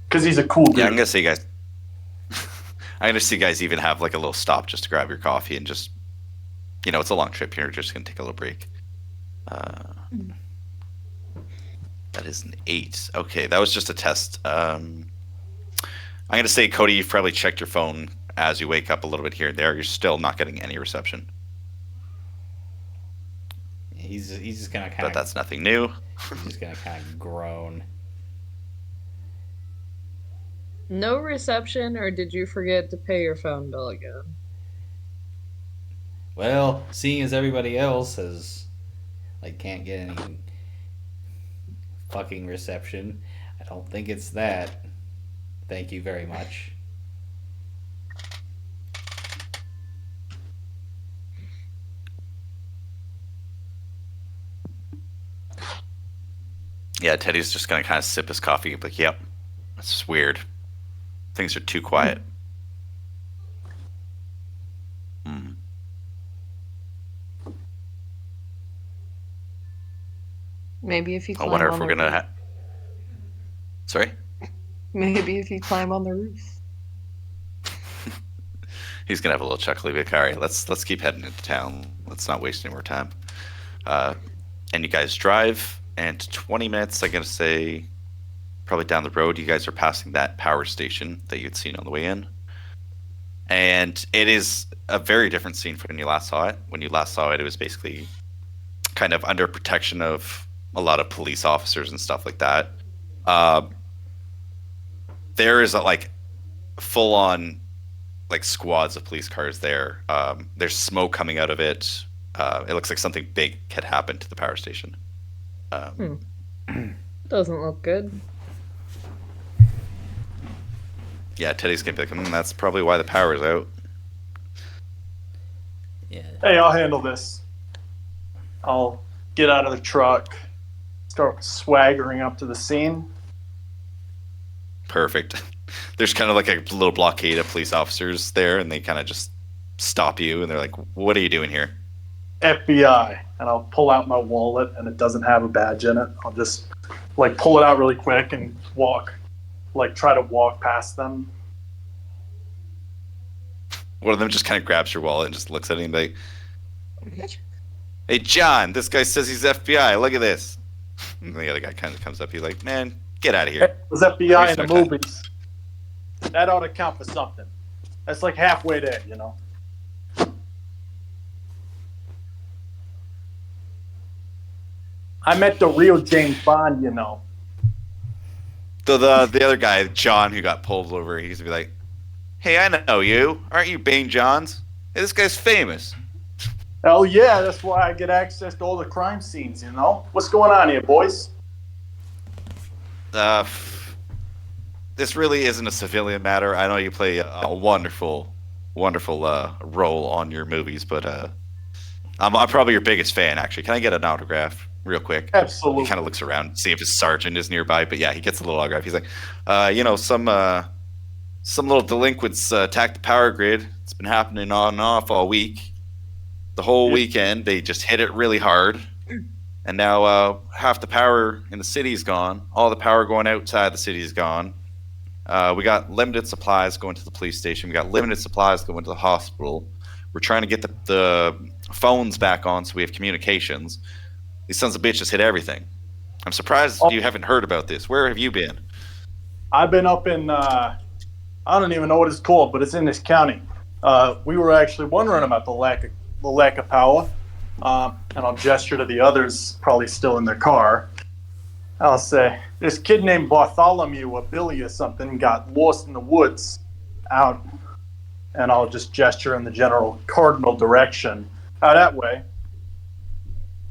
Because he's a cool dude. Yeah, I'm gonna say, guys. I'm gonna see you guys even have like a little stop just to grab your coffee and just, it's a long trip here. Just gonna take a little break. That is an 8. Okay, that was just a test. I'm gonna say, Cody, you've probably checked your phone as you wake up a little bit here and there. You're still not getting any reception. He's just gonna kind But of. that's nothing new. He's just gonna kind of groan. No reception, or did you forget to pay your phone bill again? Well, seeing as everybody else has can't get any fucking reception, I don't think it's that. Thank you very much. Yeah, Teddy's just gonna kind of sip his coffee. Like, yep, that's just weird. Things are too quiet. Maybe if you I climb wonder on if we're the gonna. roof. Sorry. Maybe if you climb on the roof. He's gonna have a little chuckle. Like, all right, let's keep heading into town. Let's not waste any more time. And you guys drive, and 20 minutes, I'm gonna say, probably down the road, you guys are passing that power station that you'd seen on the way in. And it is a very different scene from when you last saw it. When you last saw it, it was basically kind of under protection of a lot of police officers and stuff like that. There is full on squads of police cars there. There's smoke coming out of it. It looks like something big had happened to the power station. Doesn't look good. Yeah, Teddy's gonna be like, that's probably why the power's out. Yeah. Hey, I'll handle this. I'll get out of the truck, start swaggering up to the scene. Perfect. There's kind of like a little blockade of police officers there, and they kind of just stop you, and they're like, "What are you doing here?" FBI, and I'll pull out my wallet, and it doesn't have a badge in it. I'll just like pull it out really quick and try to walk past them. One of them just kind of grabs your wallet and just looks at it and be like, "Hey, John, this guy says he's FBI. Look at this." And the other guy kind of comes up. He's like, "Man, get out of here." It was FBI in the Waste our time. movies. That ought to count for something. That's like halfway there, you know. I met the real James Bond, you know. So the other guy, John, who got pulled over, he's gonna be like, "Hey, I know you. Aren't you Bane Johns? Hey, this guy's famous." Hell yeah, that's why I get access to all the crime scenes, you know? What's going on here, boys? This really isn't a civilian matter. I know you play a wonderful, wonderful role on your movies, but I'm probably your biggest fan, actually. Can I get an autograph real quick? Absolutely. He kind of looks around, see if his sergeant is nearby, but yeah, he gets a little autograph. He's like, some little delinquents attacked the power grid. It's been happening on and off all week. The whole weekend, they just hit it really hard. And now half the power in the city is gone. All the power going outside the city is gone. We got limited supplies going to the police station. We got limited supplies going to the hospital. We're trying to get the phones back on so we have communications. These sons of bitches hit everything. I'm surprised you haven't heard about this. Where have you been? I've been up in, I don't even know what it's called, but it's in this county. We were actually wondering about the lack of power. And I'll gesture to the others, probably still in their car. I'll say, this kid named Bartholomew or Billy or something got lost in the woods out. And I'll just gesture in the general cardinal direction out that way.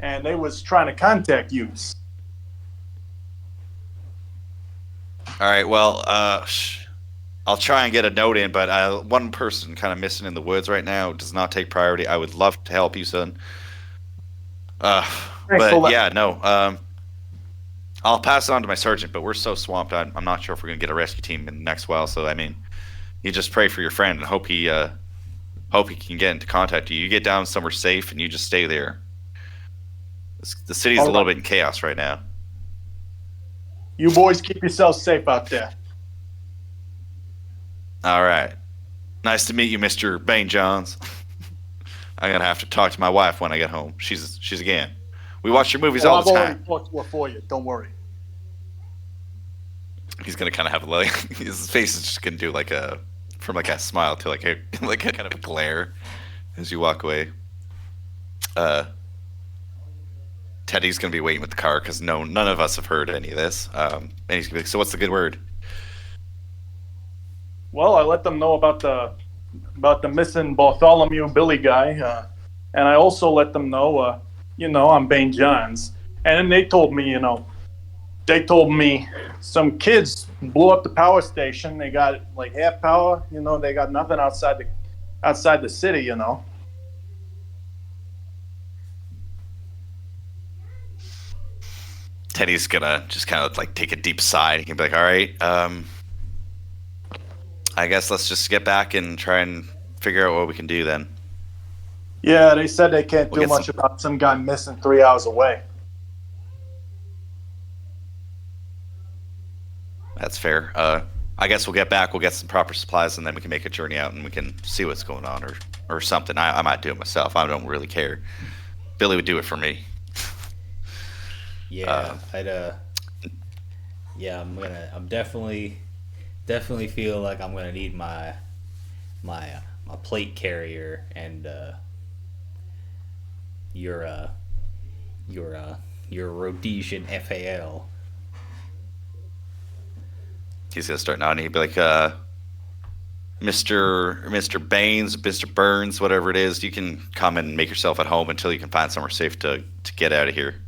And they was trying to contact you. All right, well, I'll try and get a note in, but one person kind of missing in the woods right now does not take priority. I would love to help you, son. But yeah, no. I'll pass it on to my sergeant, but we're so swamped. I'm not sure if we're gonna get a rescue team in the next while. So I mean, you just pray for your friend and hope he can get into contact with you. You get down somewhere safe and you just stay there. The city's a little bit in chaos right now. You boys keep yourselves safe out there. All right. Nice to meet you, Mr. Bane Johns. I'm gonna have to talk to my wife when I get home. She's again. We watch your movies all the I've time. already talked to her for you. Don't worry. He's gonna kind of have like his face is just gonna do like a smile to like a kind of a glare as you walk away. Teddy's gonna be waiting with the car because none of us have heard any of this. And he's gonna be like, "So what's the good word?" Well, I let them know about the missing Bartholomew Billy guy, and I also let them know, I'm Bane Johns. And then they told me some kids blew up the power station. They got like half power, they got nothing outside the city, Teddy's gonna just kind of like take a deep sigh. He can be like, "All right, I guess let's just get back and try and figure out what we can do then." Yeah, they said they can't We'll do get much about some guy missing 3 hours away. That's fair. I guess we'll get back. We'll get some proper supplies, and then we can make a journey out, and we can see what's going on, or something. I might do it myself. I don't really care. Billy would do it for me. Yeah, I'm definitely feel like I'm gonna need my plate carrier and your Rhodesian FAL. He's gonna start nodding. He'd be like, Mr. Baines, Mr. Burns, whatever it is, you can come and make yourself at home until you can find somewhere safe to get out of here.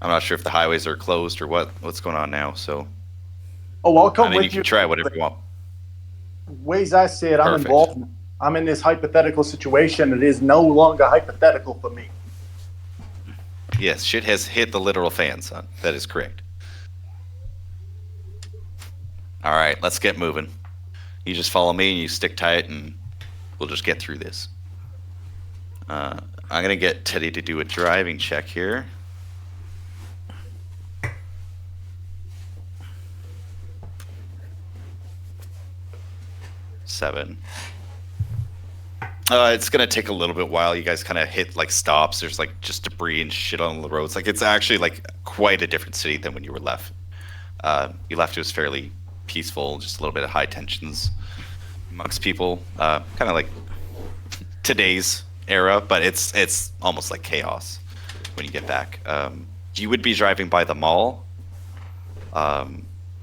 I'm not sure if the highways are closed or what's going on now. So, Oh, I'll come I mean, with you can try whatever you want. Ways I see it, I'm Perfect. involved. I'm in this hypothetical situation. It is no longer hypothetical for me. Yes, shit has hit the literal fan, son. That is correct. All right, let's get moving. You just follow me and you stick tight, and we'll just get through this. I'm gonna get Teddy to do a driving check here. Seven. It's gonna take a little bit while. You guys kind of hit like stops. There's like just debris and shit on the roads. Like it's actually like quite a different city than when you were left. You left, it was fairly peaceful, just a little bit of high tensions amongst people. Kind of like today's era, but it's almost like chaos when you get back. You would be driving by the mall.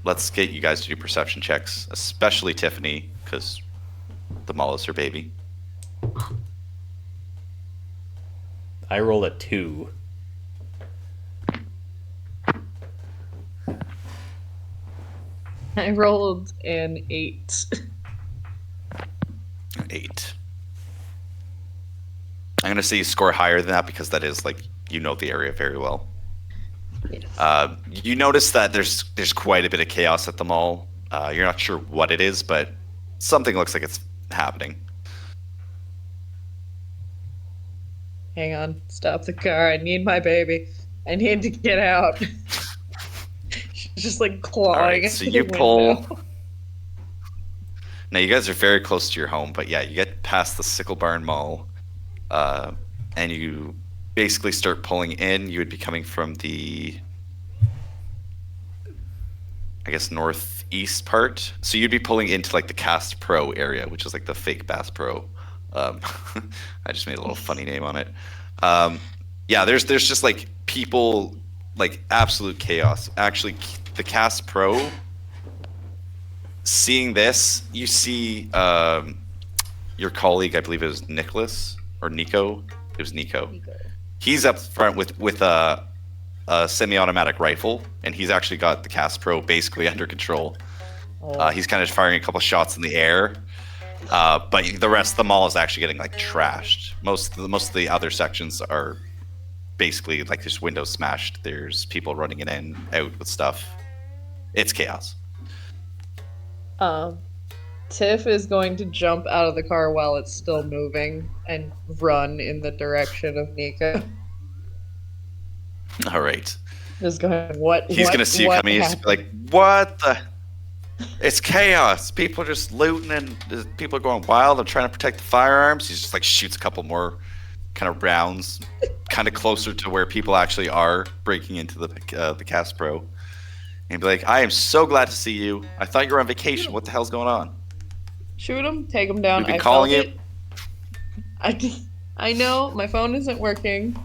Let's get you guys to do perception checks, especially Tiffany, because the mall is her baby. I rolled a 2. I rolled an 8. 8. I'm gonna say you score higher than that because that is like you know the area very well. Yes. You notice that there's quite a bit of chaos at the mall. You're not sure what it is, but something looks like it's happening. Hang on. Stop the car. I need my baby. I need to get out. She's just like clawing All right, at so the you window. pull. Now you guys are very close to your home, but yeah, you get past the Sickle Barn Mall, and you basically start pulling in. You would be coming from the, I guess, northeast part. So you'd be pulling into like the Cast Pro area, which is like the fake Bass Pro. I just made a little funny name on it. Yeah, there's just like people, like absolute chaos. Actually, the Cast Pro, seeing this, you see your colleague, I believe it was Nicholas or Nico. It was Nico. He's up front with a semi-automatic rifle, and he's actually got the Cast Pro basically under control. He's kind of firing a couple shots in the air, but the rest of the mall is actually getting like trashed. Most of the other sections are basically like there's windows smashed. There's people running in and out with stuff. It's chaos. Tiff is going to jump out of the car while it's still moving and run in the direction of Nico. All right. Just going, what? He's what, gonna see you what coming. He's happened? like, "What the? It's chaos. People are just looting, and people are going wild. I'm trying to protect the firearms." He's just like shoots a couple more kind of rounds, kind of closer to where people actually are breaking into the Cast Pro. And he'd be like, "I am so glad to see you. I thought you were on vacation. What the hell's going on?" Shoot him, take him down. We've been I calling felt you. it. I know my phone isn't working,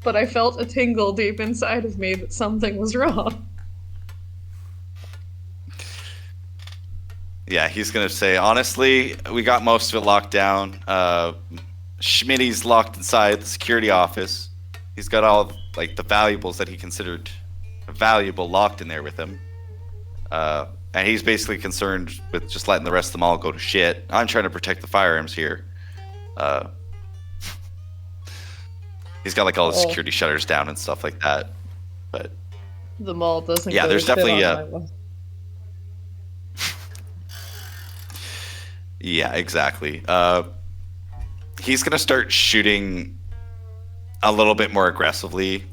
but I felt a tingle deep inside of me that something was wrong. Yeah, he's gonna say, honestly, we got most of it locked down. Schmitty's locked inside the security office. He's got all like the valuables that he considered valuable locked in there with him. And he's basically concerned with just letting the rest of them all go to shit. I'm trying to protect the firearms here. He's got like all the security shutters down and stuff like that. But The mall doesn't. Yeah, go there's to shit definitely, on my wall. yeah, exactly. He's gonna start shooting a little bit more aggressively,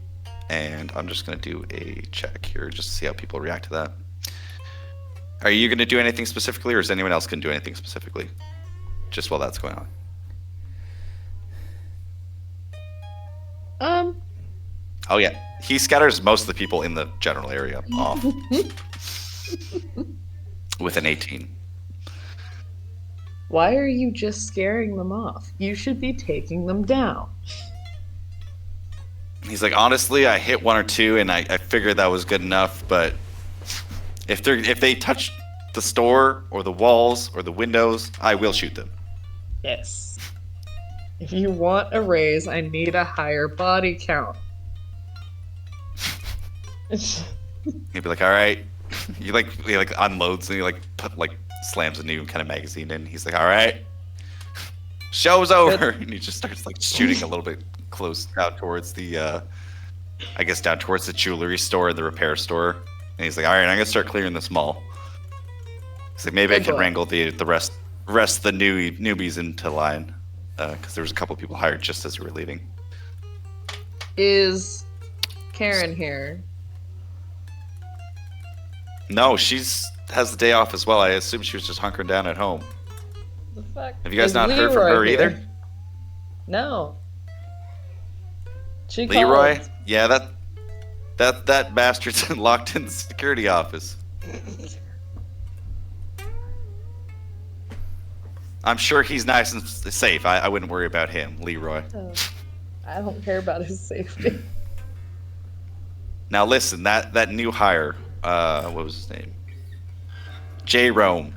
and I'm just gonna do a check here just to see how people react to that. Are you gonna do anything specifically, or is anyone else gonna do anything specifically? Just while that's going on. Oh yeah, he scatters most of the people in the general area off with an 18. Why are you just scaring them off? You should be taking them down. He's like, honestly, I hit one or two, and I figured that was good enough. But if they touch the store or the walls or the windows, I will shoot them. Yes. If you want a raise, I need a higher body count. He'd be like, all right. He like unloads and he like slams a new kind of magazine in. He's like, all right, show's over. And he just starts like shooting a little bit close down towards the, I guess down towards the jewelry store, the repair store. And he's like, all right, I'm gonna start clearing this mall. He's like, maybe I can wrangle the rest of the newbies into line, because there was a couple people hired just as we were leaving. Is Karen here? No, has the day off as well. I assume she was just hunkering down at home. The fuck? Have you guys Is not heard from Leroy her here? either? No. She Leroy? called. Yeah, that bastard's locked in the security office. I'm sure he's nice and safe. I wouldn't worry about him, Leroy. Oh, I don't care about his safety. Now listen, that new hire, what was his name? J. Rome.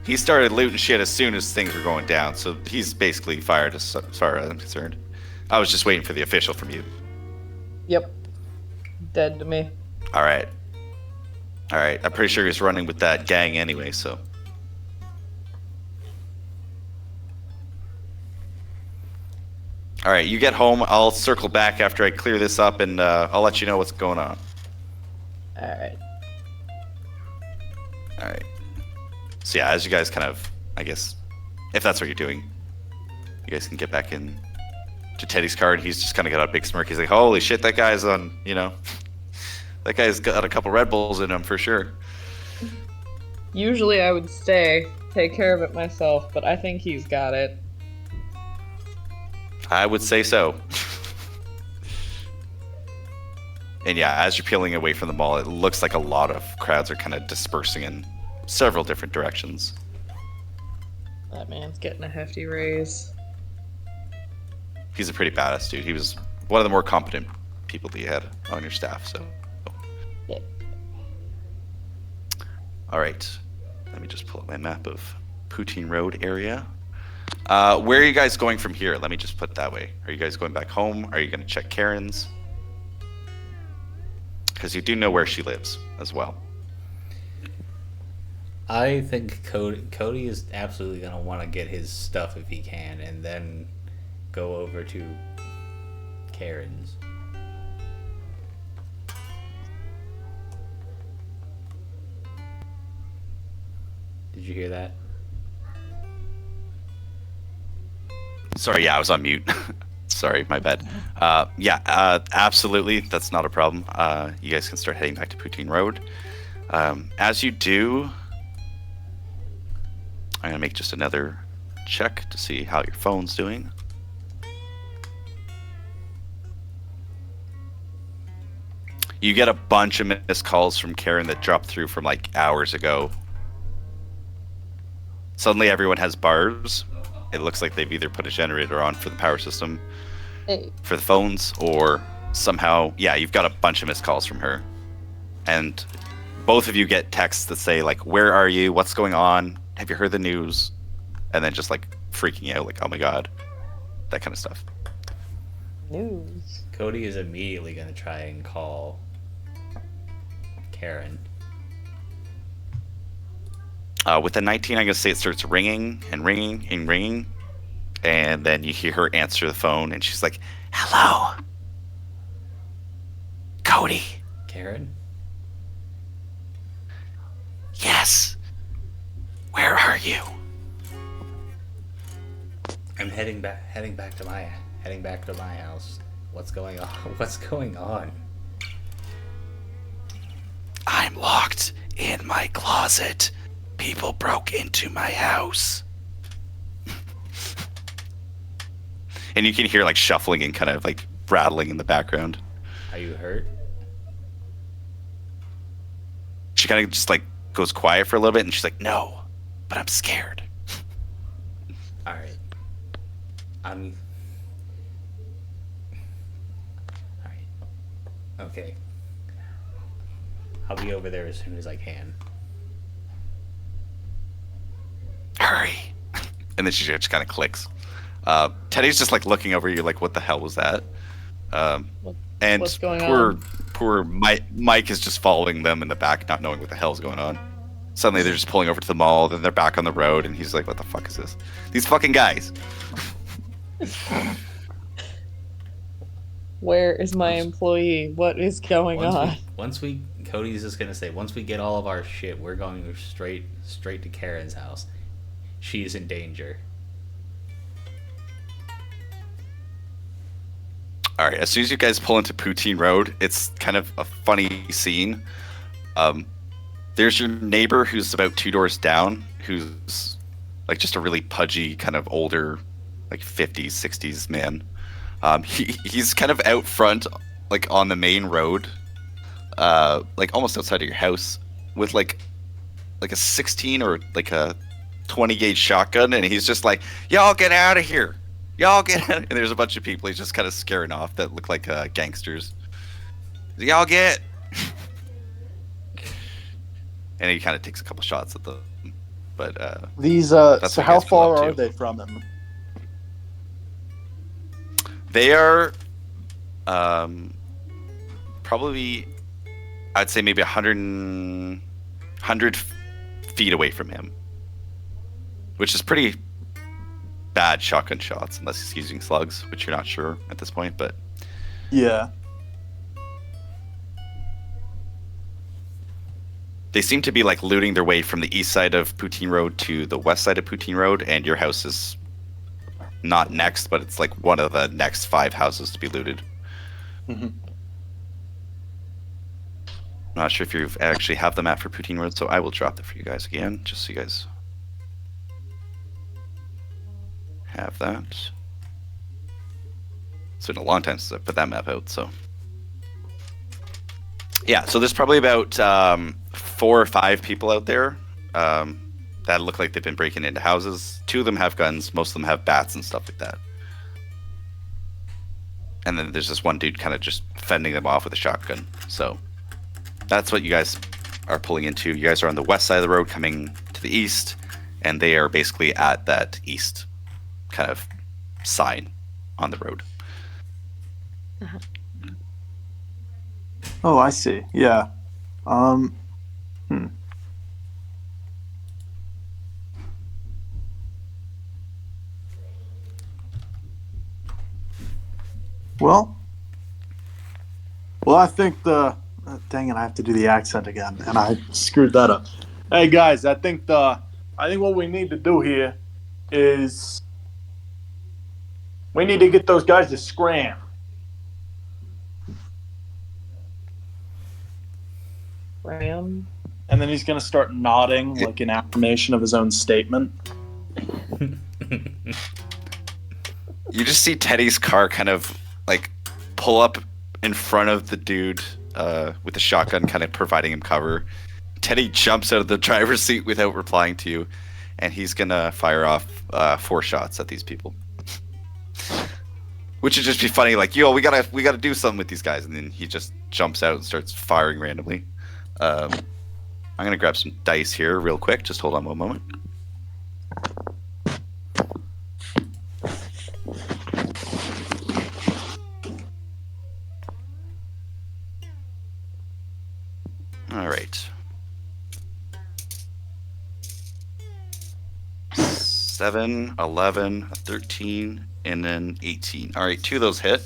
He started looting shit as soon as things were going down, so he's basically fired as far as I'm concerned. I was just waiting for the official from you. Yep. Dead to me. Alright. I'm pretty sure he's running with that gang anyway, so. Alright, you get home. I'll circle back after I clear this up, and I'll let you know what's going on. Alright. Alright. So yeah, as you guys kind of, I guess, if that's what you're doing, you guys can get back in to Teddy's car, and he's just kind of got a big smirk. He's like, holy shit, that guy's on, that guy's got a couple Red Bulls in him for sure. Usually I would stay, take care of it myself, but I think he's got it. I would say so. And yeah, as you're peeling away from the mall, it looks like a lot of crowds are kind of dispersing in several different directions. That man's getting a hefty raise. He's a pretty badass dude. He was one of the more competent people that you had on your staff, so. Yeah. All right. Let me just pull up my map of Poutine Road area. Where are you guys going from here? Let me just put it that way. Are you guys going back home? Are you going to check Karen's? Because you do know where she lives as well. I think Cody is absolutely going to want to get his stuff if he can, and then go over to Karen's. Did you hear that? Sorry, yeah, I was on mute. Sorry, my bad. Absolutely, that's not a problem. You guys can start heading back to Poutine Road. As you do, I'm going to make just another check to see how your phone's doing. You get a bunch of missed calls from Karen that dropped through from like hours ago. Suddenly everyone has bars. It looks like they've either put a generator on for the power system for the phones, or somehow, yeah, you've got a bunch of missed calls from her. And both of you get texts that say, like, where are you? What's going on? Have you heard the news? And then just, like, freaking out, like, oh my god. That kind of stuff. News. Cody is immediately going to try and call Karen. With the 19, I'm going to say it starts ringing and ringing and ringing. And then you hear her answer the phone, and she's like, hello? Cody? Karen? Yes. Where are you? I'm heading back to my house. What's going on? What's going on? I'm locked in my closet. People broke into my house. And you can hear like shuffling and kind of like rattling in the background. Are you hurt? She kind of just like goes quiet for a little bit, and she's like, no, but I'm scared. All right. All right. Okay. I'll be over there as soon as I can. Hurry. And then she just kind of clicks. Teddy's just like looking over you like, what the hell was that? And What's going poor on? poor Mike is just following them in the back, not knowing what the hell's going on. Suddenly they're just pulling over to the mall, then they're back on the road, and he's like, what the fuck is this? These fucking guys. Where is my employee? What is going on? Cody's just gonna say, once we get all of our shit, we're going straight to Karen's house. She's in danger. All right, as soon as you guys pull into Poutine Road, it's kind of a funny scene. There's your neighbor who's about 2 doors down, who's like just a really pudgy, kind of older, like 50s, 60s man. He's kind of out front, like on the main road, like almost outside of your house, with like a 16 or like a 20 gauge shotgun, and he's just like, "Y'all get out of here! Y'all get out!" And there's a bunch of people he's just kind of scaring off that look like gangsters. Y'all get. And he kind of takes a couple shots at them, but These that's so what how you guys pull up far to. are they from him? They are probably, I'd say maybe 100 feet away from him, which is pretty bad shotgun shots, unless he's using slugs, which you're not sure at this point, but Yeah. they seem to be like looting their way from the east side of Poutine Road to the west side of Poutine Road, and your house is not next, but it's like one of the next 5 houses to be looted. Mm-hmm. I'm not sure if you actually have the map for Poutine Road, so I will drop it for you guys again, just so you guys have that. It's been a long time since I put that map out, so. Yeah, so there's probably about 4 or 5 people out there that look like they've been breaking into houses. 2 of them have guns, most of them have bats and stuff like that. And then there's this one dude kind of just fending them off with a shotgun. So that's what you guys are pulling into. You guys are on the west side of the road coming to the east, and they are basically at that east kind of sign on the road. Oh, I see. Yeah. Well, I think dang it, I have to do the accent again, and I screwed that up. Hey guys, I think what we need to do here is we need to get those guys to scram. Ram. And then he's gonna start nodding like an affirmation of his own statement. You just see Teddy's car kind of like pull up in front of the dude with the shotgun, kind of providing him cover. Teddy jumps out of the driver's seat without replying to you, and he's gonna fire off 4 shots at these people. Which would just be funny, like, yo, we gotta do something with these guys, and then he just jumps out and starts firing randomly. I'm gonna grab some dice here real quick. Just hold on one moment. All right. 7, 11, 13, and then 18. All right, 2 of those hit.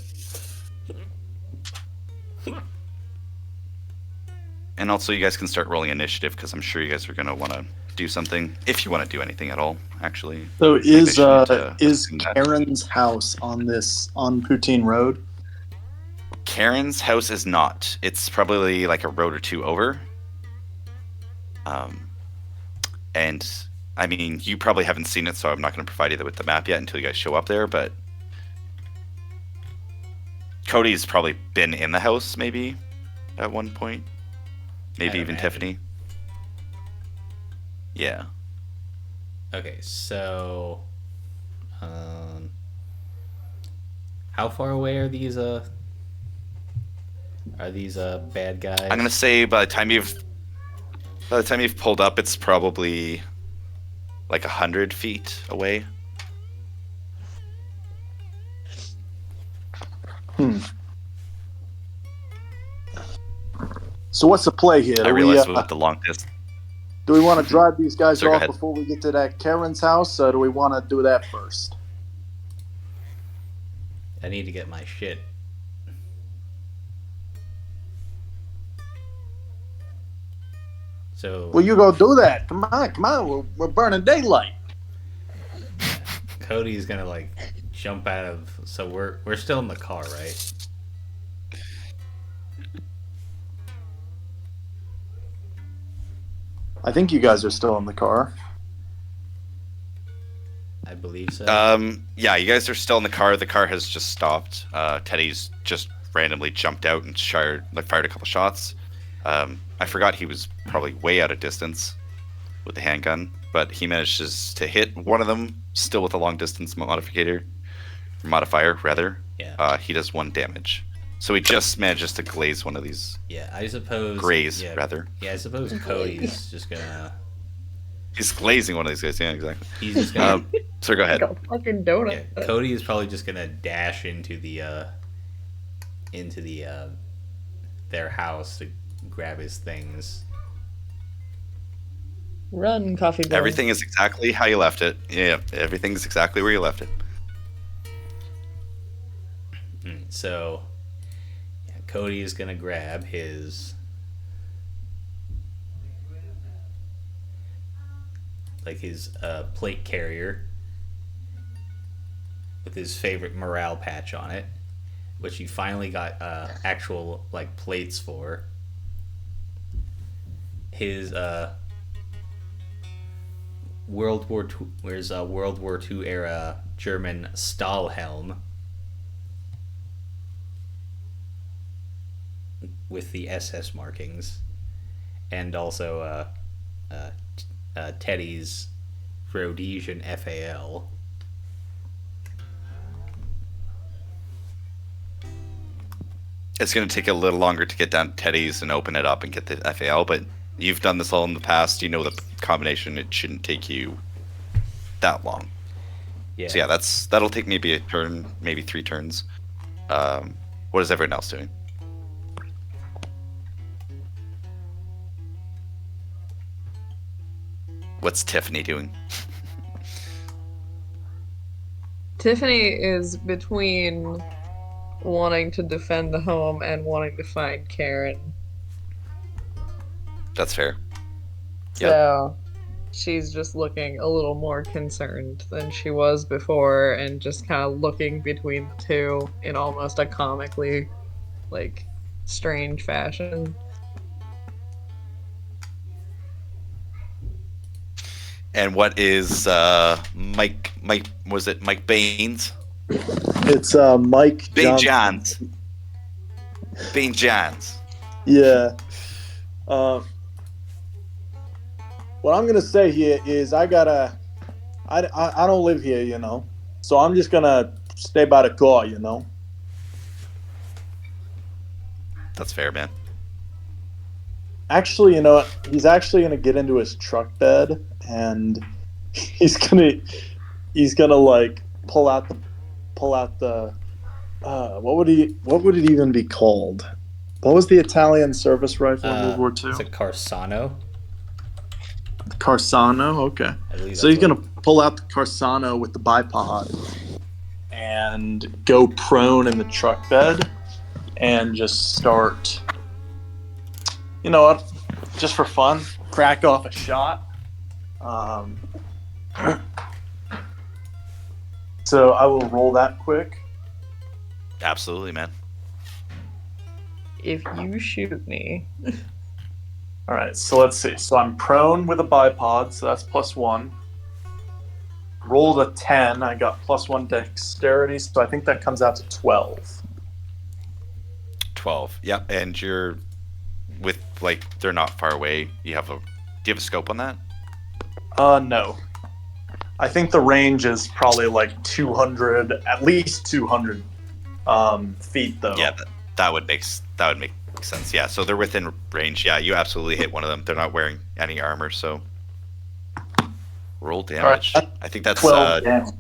And also, you guys can start rolling initiative, because I'm sure you guys are going to want to do something, if you want to do anything at all, actually. So is do that. Karen's house on Poutine Road? Karen's house is not. It's probably like a road or 2 over. And I mean, you probably haven't seen it, so I'm not going to provide you with the map yet until you guys show up there, but Cody's probably been in the house maybe at one point. Maybe even Tiffany. Yeah. Okay, so how far away are these bad guys? I'm gonna say by the time you've pulled up, it's probably like 100 feet away. So what's the play here? I realized with the long distance. Do we want to drive these guys Go off ahead. before we get to that Karen's house, or do we want to do that first? I need to get my shit. So Well, you go do that. Come on. We're burning daylight. Cody's gonna like jump out of. So we're still in the car, right? I think you guys are still in the car. I believe so. Yeah, you guys are still in the car. The car has just stopped. Teddy's just randomly jumped out and fired a couple shots. I forgot he was probably way out of distance with the handgun, but he manages to hit one of them, still with a long distance modifier. He does 1 damage. So he just manages to glaze one of these. Yeah, I suppose. Graze, yeah, rather. Yeah, I suppose Cody's just gonna. He's glazing one of these guys. Yeah, exactly. He's just gonna. So go ahead. Like a fucking donut. Yeah, Cody is probably just gonna dash into the their house to grab his things. Run, coffee boy. Everything is exactly how you left it. Yeah, everything's exactly where you left it. So, yeah, Cody is gonna grab his plate carrier with his favorite morale patch on it, which he finally got actual like plates for. His World War II era German Stahlhelm with the SS markings, and also Teddy's Rhodesian FAL. It's going to take a little longer to get down to Teddy's and open it up and get the FAL, but you've done this all in the past. You know the combination. It shouldn't take you that long. Yeah. So yeah, that'll take maybe a turn, maybe 3 turns. What is everyone else doing? What's Tiffany doing? Tiffany is between wanting to defend the home and wanting to find Karen. That's fair. So she's just looking a little more concerned than she was before, and just kind of looking between the two in almost a comically, like, strange fashion. And what is Mike? Was it Mike Baines? It's Mike Bain Johnson. Johns. Bain Johns. Yeah. What I'm gonna say here is I don't live here, you know, so I'm just gonna stay by the car, you know. That's fair, man. Actually, you know what? He's actually gonna get into his truck bed and he's gonna like pull out the what would it even be called? What was the Italian service rifle in World War II? It's a Carsano. Carsano, okay. I believe So he's that's gonna pull out the Carsano with the bipod and go prone in the truck bed and just start, you know what, just for fun, crack off a shot. So I will roll that quick. Absolutely, man. If you shoot me. All right, so let's see. So I'm prone with a bipod, so that's +1. Rolled a 10. I got +1 dexterity, so I think that comes out to 12. 12. Yep. And you're with, like, they're not far away. Do you have a scope on that? No. I think the range is probably like 200, at least 200 feet, though. Yeah, that would make sense. Yeah, so they're within range. Yeah, you absolutely hit one of them. They're not wearing any armor, so roll damage. All right, I think that's 12 damage.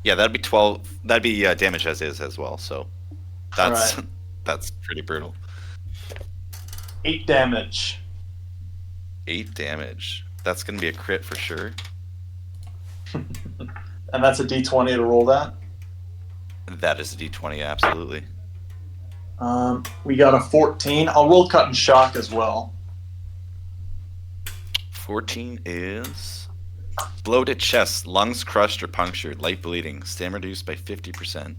That'd be 12. That'd be damage as is as well. So that's All right. that's pretty brutal. 8 damage. 8 damage. That's going to be a crit for sure. And that's a d20 to roll that. That is a d20, absolutely. We got a 14. I'll roll cut and shock as well. 14 is blow to chest, lungs crushed or punctured, light bleeding, stamina reduced by 50%.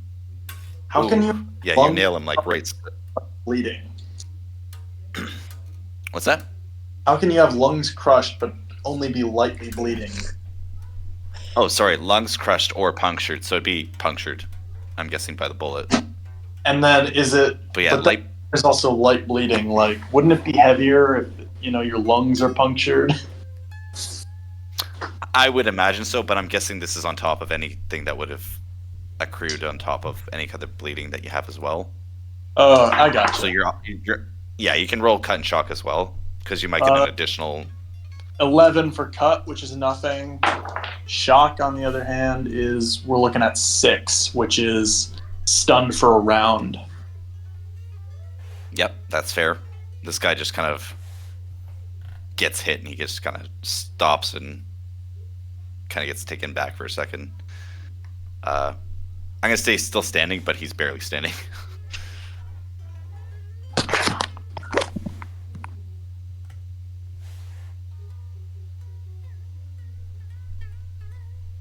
How can you? Yeah, you nail him like right. Bleeding. What's that? How can you have lungs crushed but only be lightly bleeding? Oh, sorry, lungs crushed or punctured, so it'd be punctured. I'm guessing by the bullet. And then is it? But yeah, light. There's also light bleeding. Like, wouldn't it be heavier if your lungs are punctured? I would imagine so, but I'm guessing this is on top of anything that would have accrued on top of any kind of bleeding that you have as well. Oh, I got you. So yeah, you can roll cut and shock as well because you might get an additional 11 for cut, which is nothing. Shock, on the other hand, we're looking at 6, which is stunned for a round. Yep, that's fair. This guy just kind of gets hit and he just kind of stops and kind of gets taken back for a second. I'm going to stay still standing, but he's barely standing.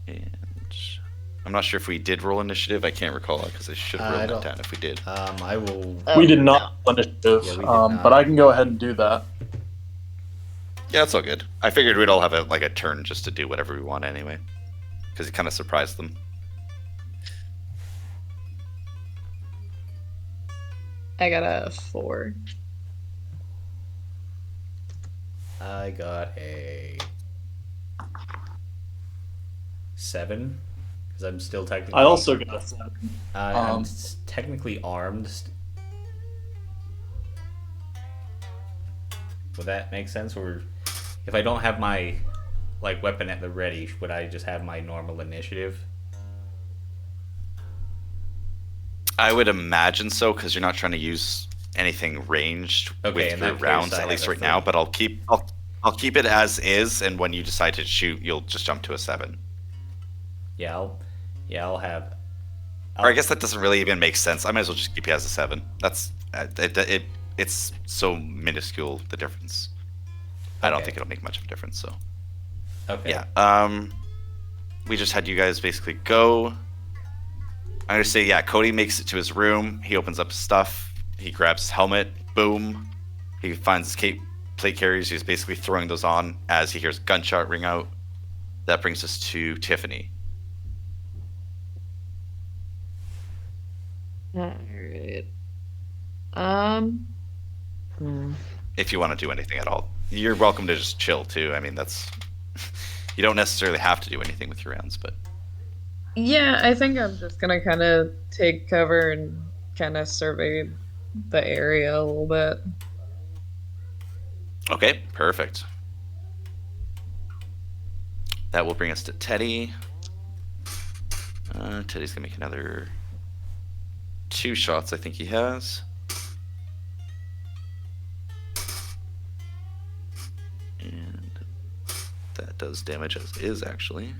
And I'm not sure if we did roll initiative. I can't recall it because I should have written that down if we did. I will. We did not roll initiative, Yeah, we did not. but I can go ahead and do that. Yeah, it's all good. I figured we'd all have a turn just to do whatever we want anyway, because it kind of surprised them. I got a 4. I got a 7 because I'm still technically. I also got a 7. I'm technically armed. Would that make sense? Or if I don't have my weapon at the ready, would I just have my normal initiative? I would imagine so, because you're not trying to use anything ranged with your rounds, at least right now. But I'll keep it as is, and when you decide to shoot, you'll just jump to a 7. I'll have. Or I guess that doesn't really even make sense. I might as well just keep you as a 7. That's it's so minuscule, the difference. I don't think it'll make much of a difference. So. Okay. Yeah. We just had you guys basically go. I'm gonna say, yeah, Cody makes it to his room. He opens up his stuff. He grabs his helmet. Boom. He finds his plate carriers. He's basically throwing those on as he hears a gunshot ring out. That brings us to Tiffany. Alright. If you want to do anything at all, you're welcome to just chill too. I mean, that's you don't necessarily have to do anything with your rounds, but. Yeah, I think I'm just gonna kind of take cover and kind of survey the area a little bit. Okay, perfect. That will bring us to Teddy. Teddy's gonna make another 2 shots, I think he has. And that does damage as is, actually.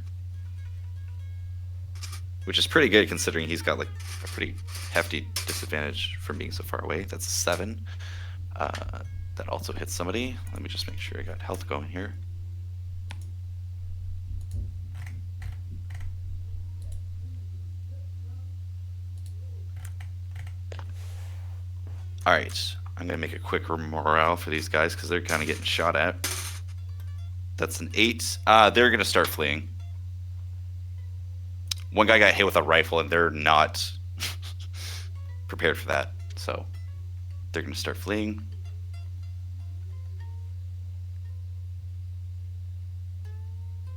Which is pretty good considering he's got a pretty hefty disadvantage from being so far away. That's a 7. That also hits somebody. Let me just make sure I got health going here. Alright, I'm going to make a quick morale for these guys because they're kind of getting shot at. That's an 8. They're going to start fleeing. One guy got hit with a rifle, and they're not prepared for that. So they're going to start fleeing.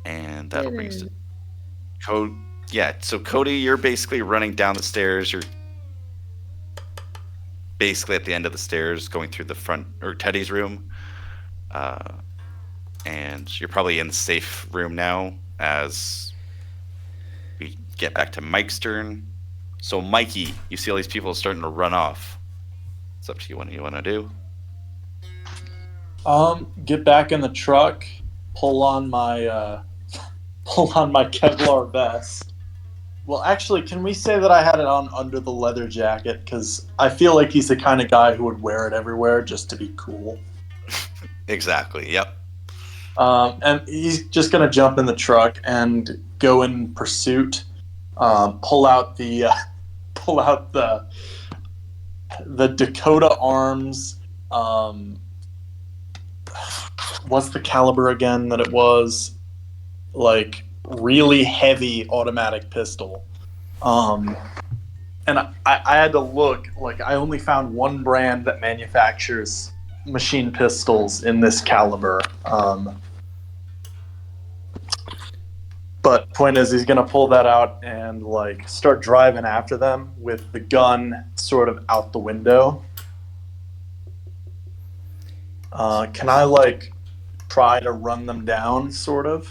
And that'll bring us to Cody. Yeah, so Cody, you're basically running down the stairs. You're basically at the end of the stairs, going through the front, or Teddy's room. And you're probably in the safe room now as we get back to Mike's turn. So Mikey, you see all these people starting to run off. It's up to you what you want to do. Get back in the truck, pull on my pull on my Kevlar vest. Well, actually, can we say that I had it on under the leather jacket? Because I feel like he's the kind of guy who would wear it everywhere just to be cool. Exactly. Yep. And he's just gonna jump in the truck and go in pursuit. Pull out the pull out the Dakota Arms. What's the caliber again that it was? Like really heavy automatic pistol. And I had to look. Like I only found one brand that manufactures machine pistols in this caliber. But point is, he's gonna pull that out and like start driving after them with the gun sort of out the window. Can I like try to run them down, sort of?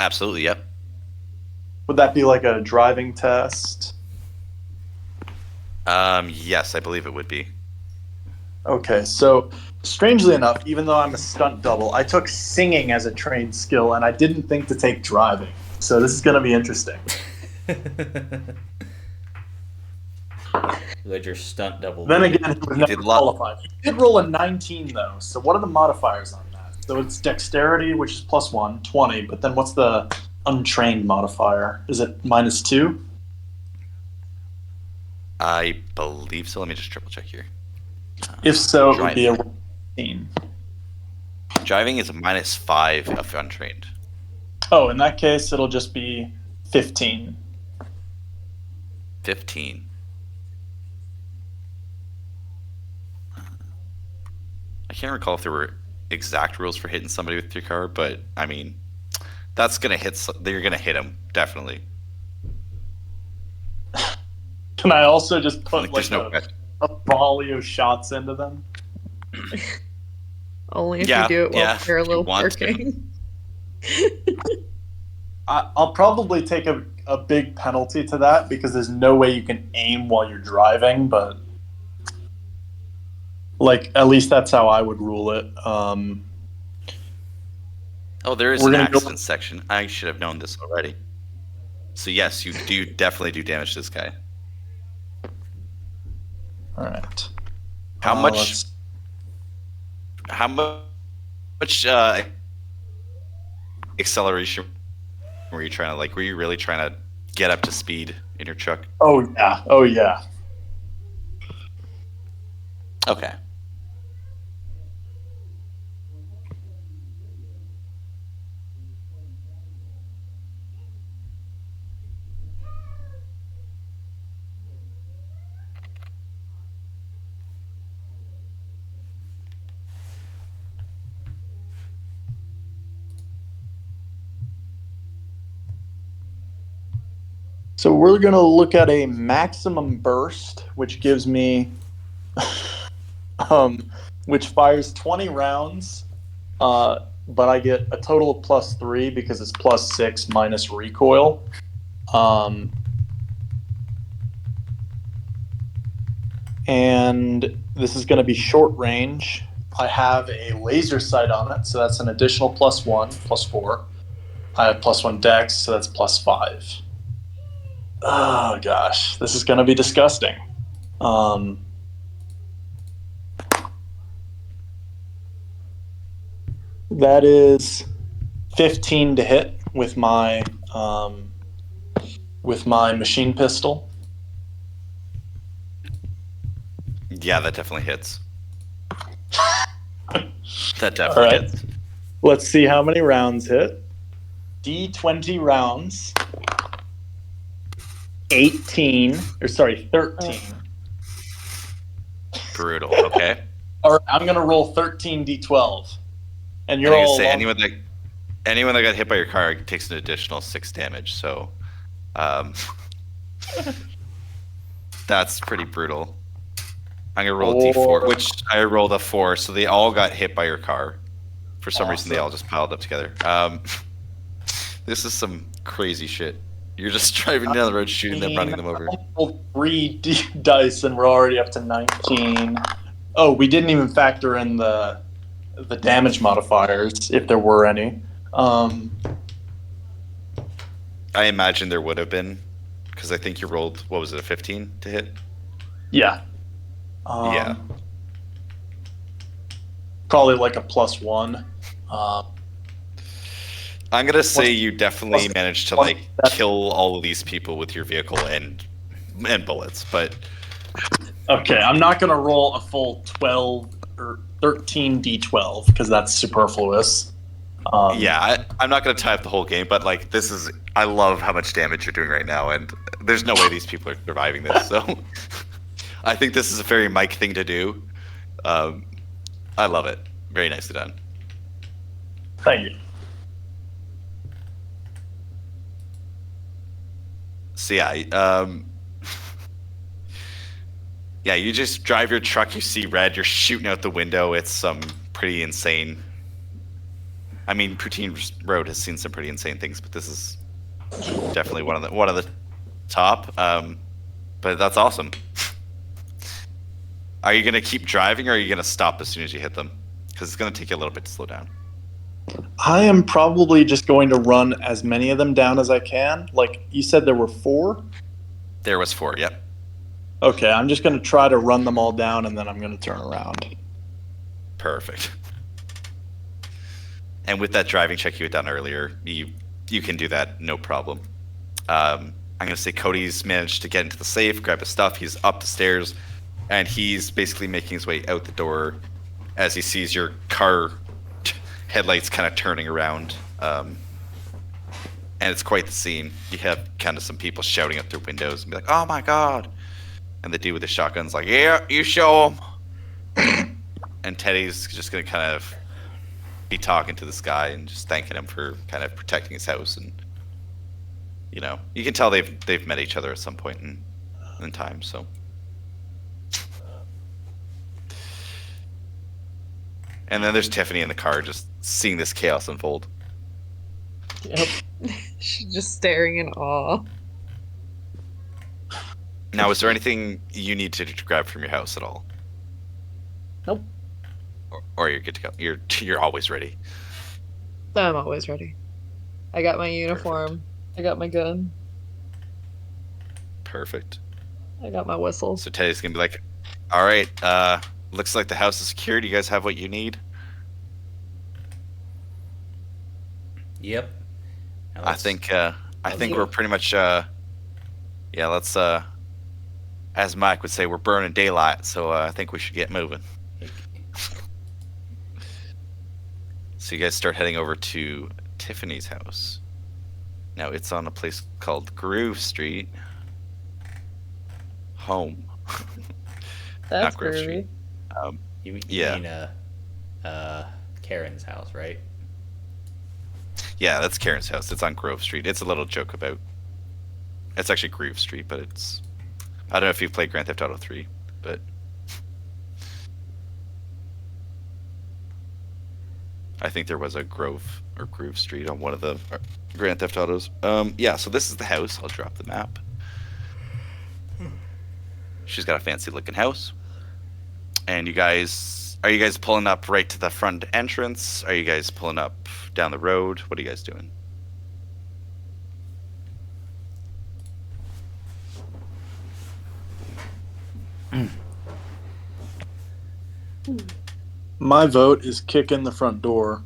Absolutely. Yep. Would that be like a driving test? Yes, I believe it would be. Okay, so strangely enough, even though I'm a stunt double, I took singing as a trained skill, and I didn't think to take driving. So this is going to be interesting. You had your stunt double. Then again, he was never did qualified. He did roll a 19, though. So what are the modifiers on that? So it's dexterity, which is +1, 20. But then what's the untrained modifier? Is it -2? I believe so. Let me just triple check here. If so, it would be a 18. Driving is a -5 if untrained. Oh, in that case, it'll just be 15. 15. I can't recall if there were exact rules for hitting somebody with your car, but I mean, that's gonna hit. You're gonna hit them definitely. Can I also just put There's no a volley of shots into them? Only if Yeah, you do it while yeah, if you parallel want to. parking. I'll probably take a big penalty to that because there's no way you can aim while you're driving, but like at least that's how I would rule it. Oh, there is We're an gonna go- accident section. I should have known this already. So yes, you do definitely do damage to this guy. All right. How much? let's- How much acceleration were you trying to like? Were you really trying to get up to speed in your truck? Oh yeah. Oh yeah. Okay. So we're gonna look at a maximum burst, which gives me, which fires 20 rounds, but I get a total of +3 because it's +6 minus recoil. And this is going to be short range. I have a laser sight on it, so that's an additional +1, +4. I have +1 dex, so that's +5. Oh gosh, this is going to be disgusting. That is 15 to hit with my machine pistol. Yeah, that definitely hits. That definitely All right. hits. Let's see how many rounds hit. D20 rounds. 13. Brutal. Okay. All right, I'm gonna roll 13 D12, and you're I all say along. anyone that got hit by your car takes an additional 6 damage. So, that's pretty brutal. I'm gonna roll D4, which I rolled a 4, so they all got hit by your car. For some reason, they all just piled up together. This is some crazy shit. You're just driving down the road, shooting them, running them over. I rolled 3 dice, and we're already up to 19. Oh, we didn't even factor in the the damage modifiers, if there were any. I imagine there would have been, because I think you rolled, what was it, a 15 to hit? Yeah. Yeah. Probably like a +1. I'm gonna say you definitely plus- managed to plus like that- kill all of these people with your vehicle and bullets, but Okay, I'm not gonna roll a full 12 or 13 d12 because that's superfluous. yeah, I'm not gonna tie up the whole game, but like this is, I love how much damage you're doing right now, and there's no way these people are surviving this. So I think this is a very Mike thing to do. I love it. Very nicely done. Thank you. So yeah, yeah, you just drive your truck, you see red, you're shooting out the window. It's some pretty insane. I mean, Poutine Road has seen some pretty insane things, but this is definitely one of the top. But that's awesome. Are you gonna keep driving, or are you gonna stop as soon as you hit them? Because it's gonna take you a little bit to slow down. I am probably just going to run as many of them down as I can. Like you said, there were 4. There was 4. Yep. Okay, I'm just going to try to run them all down, and then I'm going to turn around. Perfect. And with that driving check you had done earlier, you can do that, no problem. I'm going to say Cody's managed to get into the safe, grab his stuff. He's up the stairs, and he's basically making his way out the door as he sees your car headlights kind of turning around. And it's quite the scene. You have kind of some people shouting out their windows and be like, "Oh my god!" And the dude with the shotgun's like, "Yeah, you show him." And Teddy's just gonna kind of be talking to this guy and just thanking him for kind of protecting his house. And you know, you can tell they've met each other at some point in time. So, and then there's Tiffany in the car, just seeing this chaos unfold. Yep. She's just staring in awe. Now, is there anything you need to grab from your house at all? Nope. Or you're good to go. You're always ready. I'm always ready. I got my uniform. I got my gun. Perfect. I got my whistle. So Teddy's gonna be like, "All right, looks like the house is secured. You guys have what you need." Yep. Now I think do we're it. pretty much yeah. Let's as Mike would say, we're burning daylight. So I think we should get moving. So you guys start heading over to Tiffany's house. Now it's on a place called Groove Street. Home. That's Not Grove Street. groovy. You Yeah. mean Karen's house, right? Yeah, that's Karen's house. It's on Grove Street. It's a little joke about. It's actually Groove Street, but it's. I don't know if you've played Grand Theft Auto 3, but. I think there was a Grove or Groove Street on one of the Grand Theft Autos. Yeah, so this is the house. I'll drop the map. She's got a fancy looking house. And you guys, are you guys pulling up right to the front entrance? Are you guys pulling up down the road? What are you guys doing? My vote is kick in the front door.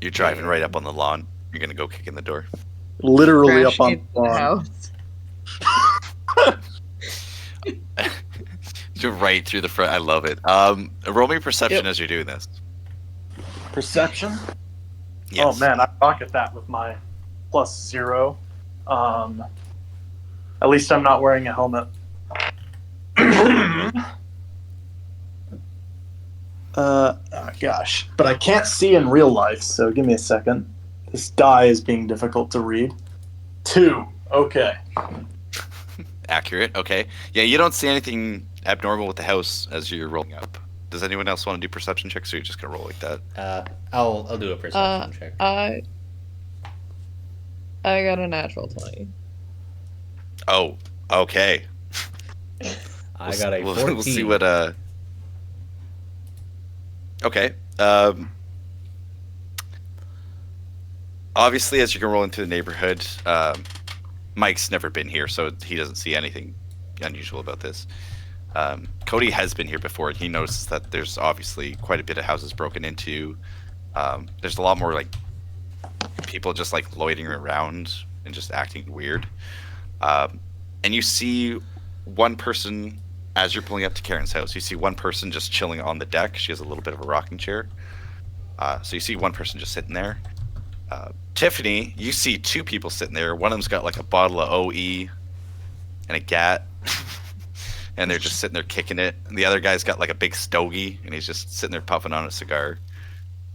You're driving right up on the lawn. You're gonna go kick in the door. Literally Crash up on into the the lawn. house. You're right through the front. I love it. Roll me perception Yep. as you're doing this. Perception? Yes. Oh man, I rocket that with my +0. At least I'm not wearing a helmet. Gosh. But I can't see in real life, so give me a second. This die is being difficult to read. 2. Okay. Accurate. Okay. Yeah, you don't see anything abnormal with the house as you're rolling up. Does anyone else want to do perception checks, or you're just gonna roll like that? I'll do a perception check. I got a natural 20. Oh, okay. I got a 14. We'll see what Okay. Obviously, as you're rolling through the neighborhood, Mike's never been here, so he doesn't see anything unusual about this. Cody has been here before, and he notices that there's obviously quite a bit of houses broken into. There's a lot more like people just like loitering around and just acting weird. And you see one person as you're pulling up to Karen's house. You see one person just chilling on the deck. She has a little bit of a rocking chair. So you see one person just sitting there. Tiffany, you see two people sitting there. One of them's got like a bottle of OE and a gat. And they're just sitting there kicking it. And the other guy's got like a big stogie, and he's just sitting there puffing on a cigar.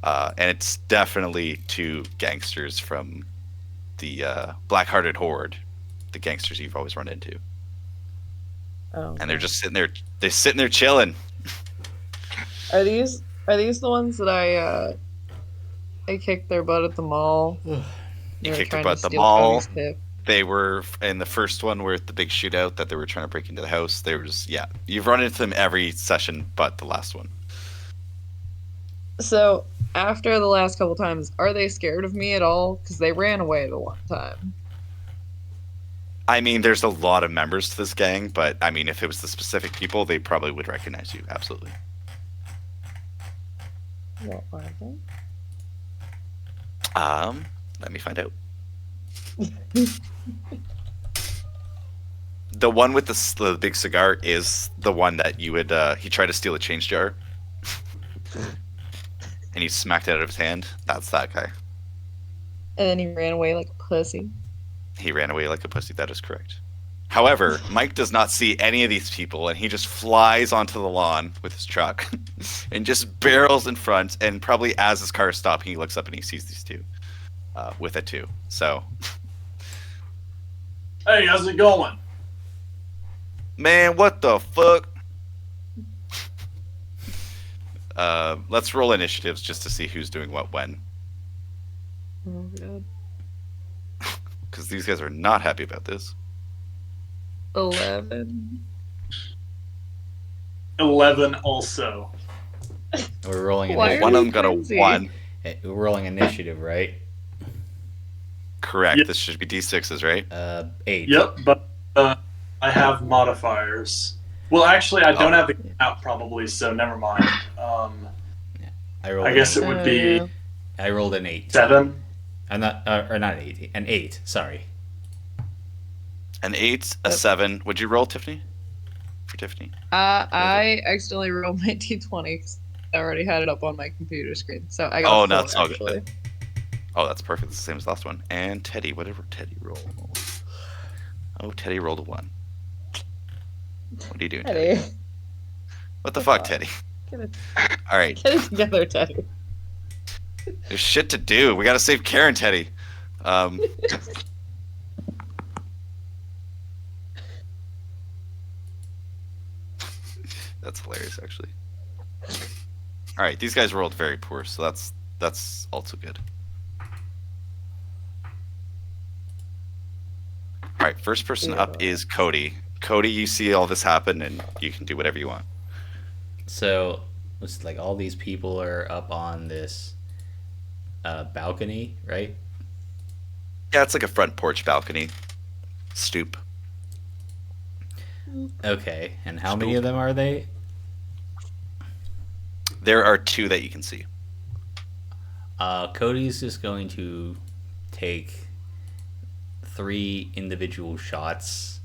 And it's definitely two gangsters from the Black-Hearted Horde, the gangsters you've always run into. Oh. And they're just sitting there. They're sitting there chilling. Are these the ones that I kicked their butt at the mall? You kicked their butt at the mall. They were in the first one where the big shootout that they were trying to break into the house. They were just, yeah. You've run into them every session but the last one. So, after the last couple times, are they scared of me at all? Because they ran away the one time. I mean, there's a lot of members to this gang, but I mean, if it was the specific people, they probably would recognize you. Absolutely. What are they? Let me find out. The one with the big cigar is the one that you would, he tried to steal a change jar. And he smacked it out of his hand. That's that guy. And then he ran away like a pussy. He ran away like a pussy, that is correct. However, Mike does not see any of these people, and he just flies onto the lawn with his truck and just barrels in front, and probably as his car is stopping, he looks up and he sees these two with it too. So... Hey, how's it going? Man, what the fuck? Let's roll initiatives just to see who's doing what when. Oh, God. Because these guys are not happy about this. 11. 11 also. We're rolling Why initiative. One of them got a crazy? 1. We're rolling initiative, right? Correct. Yep. This should be D6s, right? 8. Yep, but I have modifiers. Well, actually, I don't have the out probably, so never mind. I guess it would be Yeah. I rolled an 8. 7. I'm not, or not 8. An 8. Sorry. An 8, a 7. Would you roll, Tiffany? For Tiffany? I accidentally rolled my d20 because I already had it up on my computer screen. So I got a 4, no, it's all actually. good. Oh, that's perfect. It's the same as the last one. And Teddy, whatever Teddy rolled. Oh, Teddy rolled a 1. What are you doing, Teddy? Teddy. What the fuck, Teddy? Get it, All right. get it together, Teddy. There's shit to do. We gotta save Karen, Teddy. That's hilarious, actually. All right, these guys rolled very poor, so that's also good. All right, first person up is Cody. Cody, you see all this happen, and you can do whatever you want. So, it's like all these people are up on this balcony, right? Yeah, it's like a front porch balcony. Stoop. Okay, and how many of them are they? There are 2 that you can see. Cody's just going to take 3 individual shots.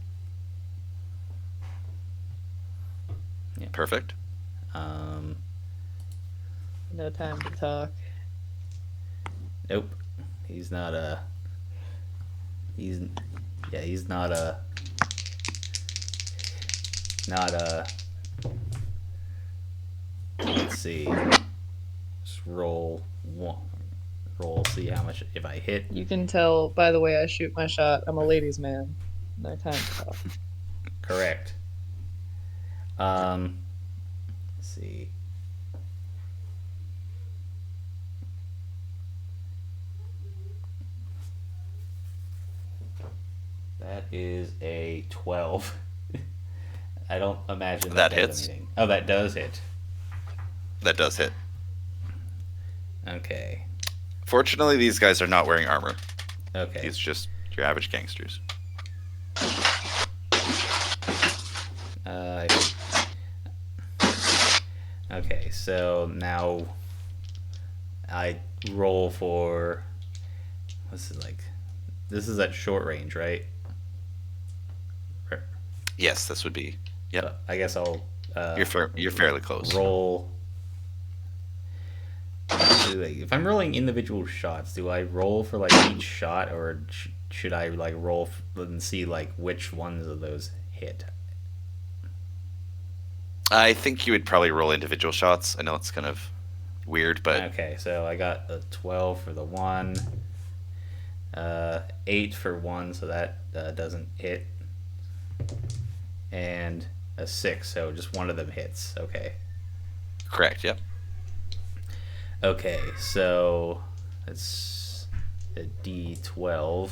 Yeah. Perfect. No time to talk. Nope. He's not a. He's not a. Not a. Let's see. Just roll one. Roll. See how much. If I hit. You can tell by the way I shoot my shot, I'm a ladies' man. No time to talk. Correct. Let's see. That is a 12. I don't imagine That does hits. anything. Oh, that does hit. That does hit. Okay. Fortunately, these guys are not wearing armor. Okay. These are just your average gangsters. Okay, so now I roll for. What's it like? This is at short range, right? Yes, this would be. Yep. I guess I'll. You're fairly close. Roll. If I'm rolling individual shots, do I roll for like each shot, or should I like roll and see like which ones of those hit? I think you would probably roll individual shots. I know it's kind of weird, but Okay, so I got a 12 for the one, 8 for one, so that doesn't hit, and a 6, so just one of them hits. Okay. correct. Yep. Okay, so it's a D12.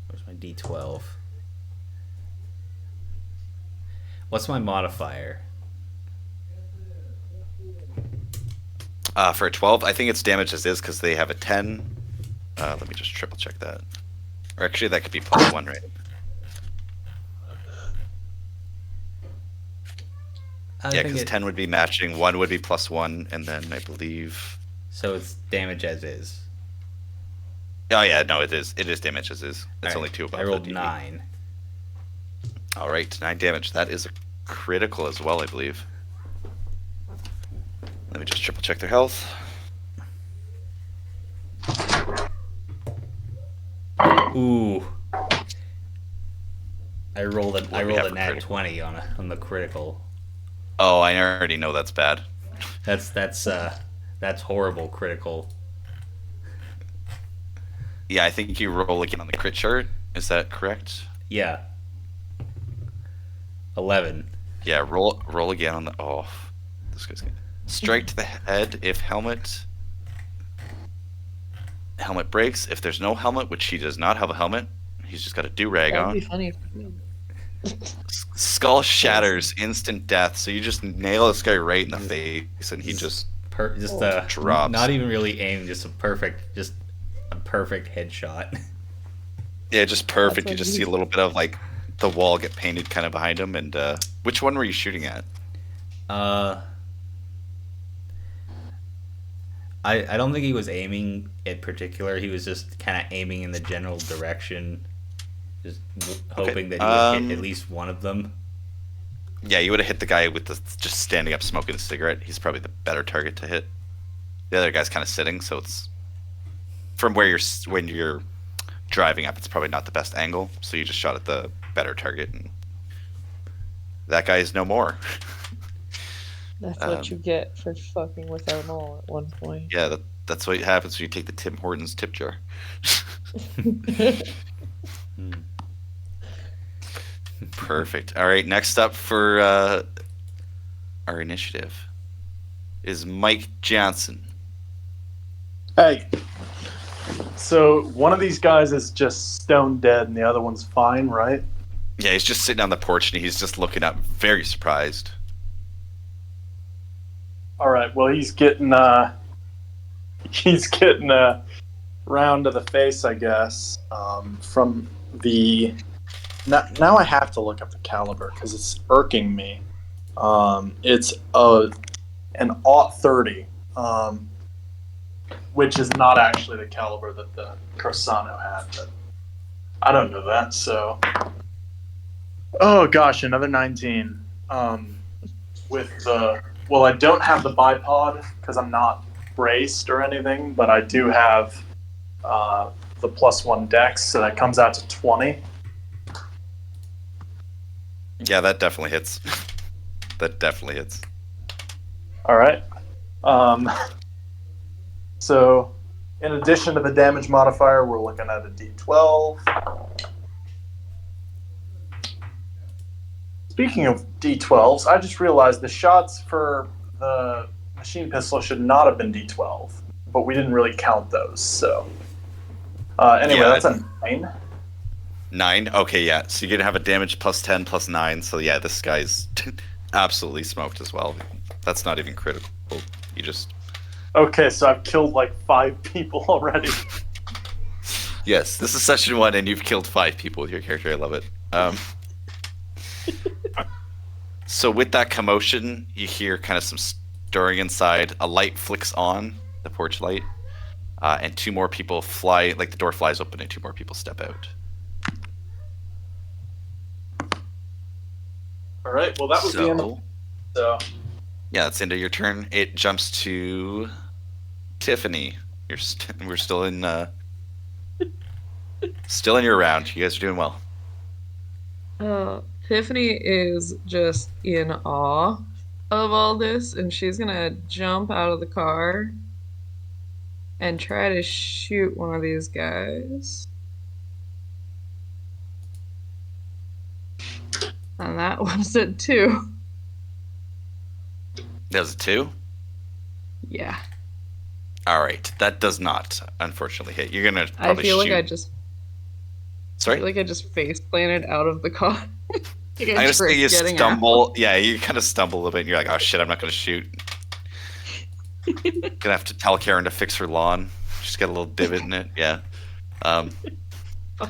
Where's my D12? What's my modifier? For a 12, I think it's damage as is because they have a 10. Let me just triple check that. Or actually, that could be +1, right? Yeah, because 10 would be matching, 1 would be +1, and then I believe. So it's damage as is. Oh yeah, no, it is. It is damage as is. It's only 2 above. I rolled the DD. 9. All right, 9 damage. That is a critical as well, I believe. Let me just triple check their health. Ooh. I rolled What do we a have for nat critical? 20 on the critical. Oh, I already know that's bad. That's horrible critical. Yeah, I think you roll again on the crit chart. Is that correct? Yeah. 11. Yeah, roll again on the. Oh, this guy's good. Strike to the head if helmet breaks. If there's no helmet, which he does not have a helmet, he's just got a do-rag That'd on. be funny. Skull shatters, instant death. So you just nail this guy right in the face, and he just drops. Not even really aimed, just a perfect headshot. Yeah, just perfect. That's You just what see a little bit of like the wall get painted kind of behind him. And which one were you shooting at? I don't think he was aiming in particular. He was just kind of aiming in the general direction, just hoping that he would hit at least one of them. Yeah, you would have hit the guy with the just standing up smoking a cigarette. He's probably the better target to hit. The other guy's kind of sitting, so it's from when you're driving up, it's probably not the best angle. So you just shot at the better target, and that guy is no more. That's what you get for fucking with our mall at one point. Yeah, that's what happens when you take the Tim Hortons tip jar. Perfect. All right, next up for our initiative is Mike Johnson. Hey. So one of these guys is just stone dead and the other one's fine, right? Yeah, he's just sitting on the porch and he's just looking up, very surprised. All right. Well, he's getting round to the face, I guess. From the now I have to look up the caliber because it's irking me. It's an .30, which is not actually the caliber that the Corsano had, but I don't know that. So, oh gosh, another 19. With the I don't have the bipod because I'm not braced or anything, but I do have the +1 dex, so that comes out to 20. Yeah, that definitely hits. That definitely hits. All right. So, in addition to the damage modifier, we're looking at a D12. Speaking of D12s, I just realized the shots for the machine pistol should not have been D12, but we didn't really count those. So, anyway, Yeah, that's a 9. 9? Okay, yeah. So you're going to have a damage +10, +9. So yeah, this guy's absolutely smoked as well. That's not even critical. You just Okay, so I've killed like 5 people already. Yes, this is session 1, and you've killed 5 people with your character. I love it. So with that commotion, you hear kind of some stirring inside. A light flicks on, the porch light, and 2 more people fly. Like the door flies open, and 2 more people step out. All right. Well, that was the end. So yeah, that's the end of your turn. It jumps to Tiffany. We're still in your round. You guys are doing well. Tiffany is just in awe of all this, and she's gonna jump out of the car and try to shoot one of these guys. And that was a 2. That was a 2? Yeah. All right. That does not, unfortunately, hit. You're going to probably shoot. I feel like I just face planted out of the car. I'm going to say you stumble. Out. Yeah, you kind of stumble a little bit, and you're like, oh, shit, I'm not going to shoot. Gonna have to tell Karen to fix her lawn. She's got a little divot in it. Yeah.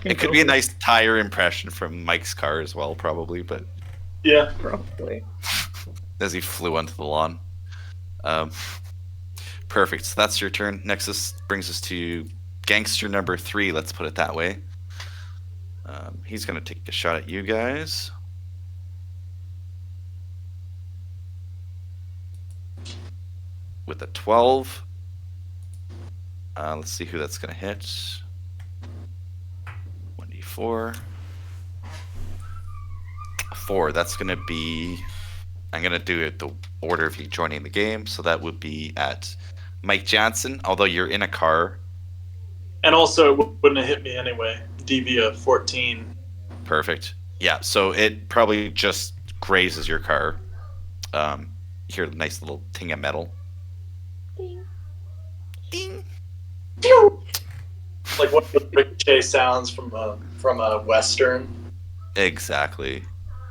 It could be a nice tire impression from Mike's car as well, probably. But yeah, probably. As he flew onto the lawn. Perfect. So that's your turn. Next, this brings us to gangster number 3. Let's put it that way. He's gonna take a shot at you guys. With a 12. Let's see who that's going to hit. 1d4. 4. That's going to be... I'm going to do it the order of you joining the game. So that would be at Mike Johnson, although you're in a car. And also, it wouldn't have hit me anyway. DV of 14. Perfect. Yeah, so it probably just grazes your car. You hear a nice little ting of metal. Ding. Like what the ricochet sounds from a western. Exactly.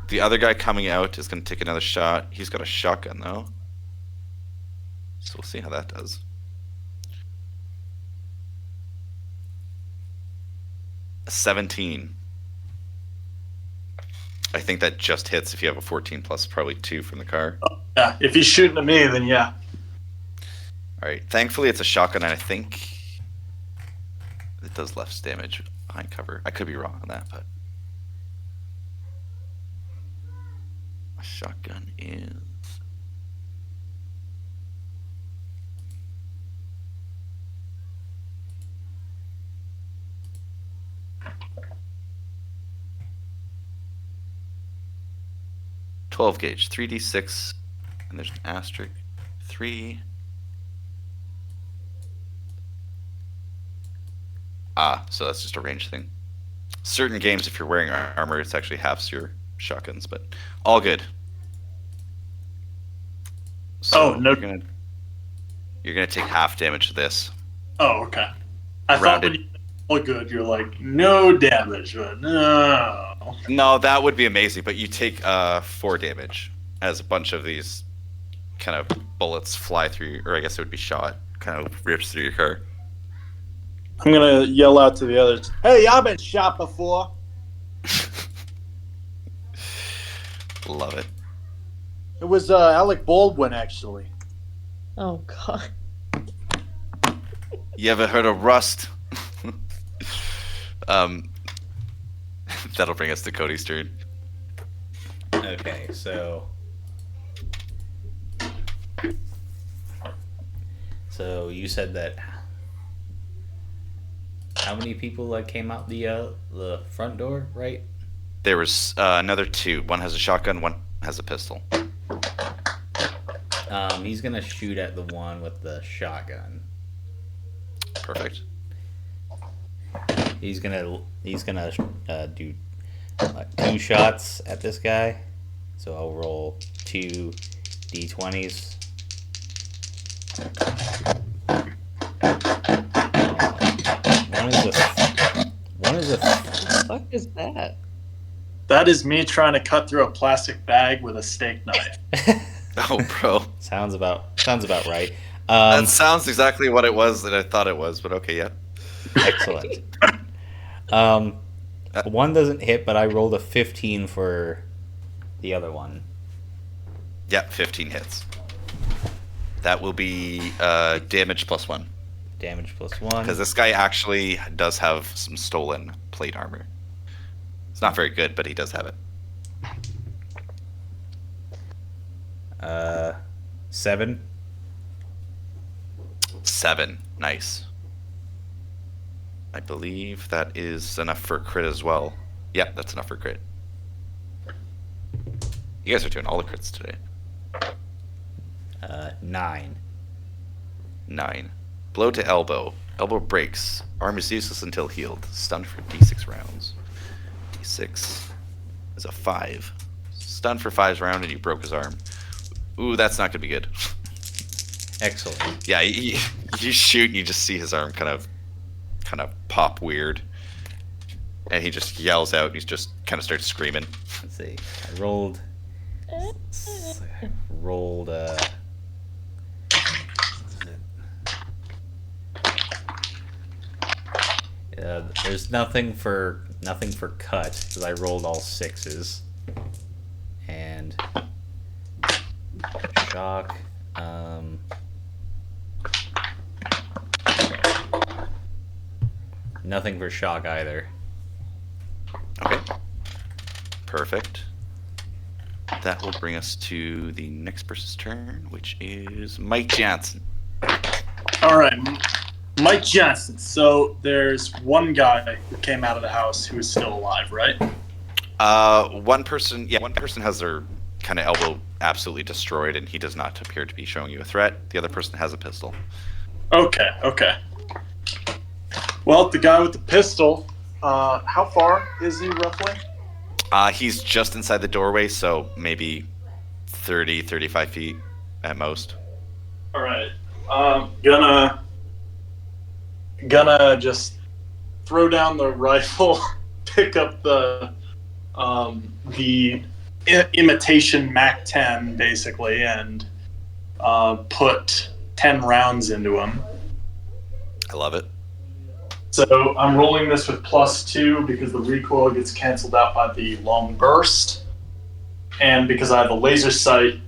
The other guy coming out is going to take another shot. He's got a shotgun though, so we'll see how that does. A 17. I think that just hits if you have a 14 plus probably 2 from the car. Oh, yeah, if he's shooting at me, then yeah. All right. Thankfully, it's a shotgun, and I think it does less damage behind cover. I could be wrong on that, but a shotgun is 12 gauge, 3d6, and there's an asterisk. 3. So that's just a range thing. Certain games, if you're wearing armor, it's actually halves your shotguns, but all good. So no. You're gonna take half damage to this. Oh, okay. I thought when you said all good, you're like, no damage, but no. No, that would be amazing, but you take 4 damage as a bunch of these kind of bullets fly through, or I guess it would be shot, kind of rips through your car. I'm gonna yell out to the others, hey, I've been shot before. Love it. It was Alec Baldwin, actually. Oh, God. You ever heard of Rust? That'll bring us to Cody's turn. Okay, so you said that how many people came out the front door, right? There was another 2. One has a shotgun, one has a pistol. He's gonna shoot at the one with the shotgun. Perfect. He's gonna do 2 shots at this guy. So I'll roll 2 d20s. One is a. What the fuck is that? That is me trying to cut through a plastic bag with a steak knife. Oh, bro. Sounds about right. That sounds exactly what it was that I thought it was, but okay, yeah. Excellent. One doesn't hit, but I rolled a 15 for the other one. Yeah, 15 hits. That will be damage +1. Damage +1. Because this guy actually does have some stolen plate armor. It's not very good, but he does have it. 7. 7. Nice. I believe that is enough for a crit as well. Yeah, that's enough for a crit. You guys are doing all the crits today. 9. 9. Blow to elbow. Elbow breaks. Arm is useless until healed. Stunned for d6 rounds. d6 is a 5. Stunned for 5 rounds and you broke his arm. Ooh, that's not gonna be good. Excellent. Yeah, you shoot and you just see his arm kind of pop weird. And he just yells out and he just kind of starts screaming. Let's see. I rolled. There's nothing for cut because I rolled all 6s. And shock. Nothing for shock either. Okay. Perfect. That will bring us to the next person's turn, which is Mike Jansen. All right, Mike Johnson. So there's one guy who came out of the house who is still alive, right? One person has their kind of elbow absolutely destroyed, and he does not appear to be showing you a threat. The other person has a pistol. Okay. Well, the guy with the pistol, how far is he roughly? He's just inside the doorway, so maybe 30, 35 feet at most. All right. Gonna just throw down the rifle, pick up the imitation MAC-10 basically, and put 10 rounds into him. I love it. So I'm rolling this with +2 because the recoil gets canceled out by the long burst, and because I have the laser sight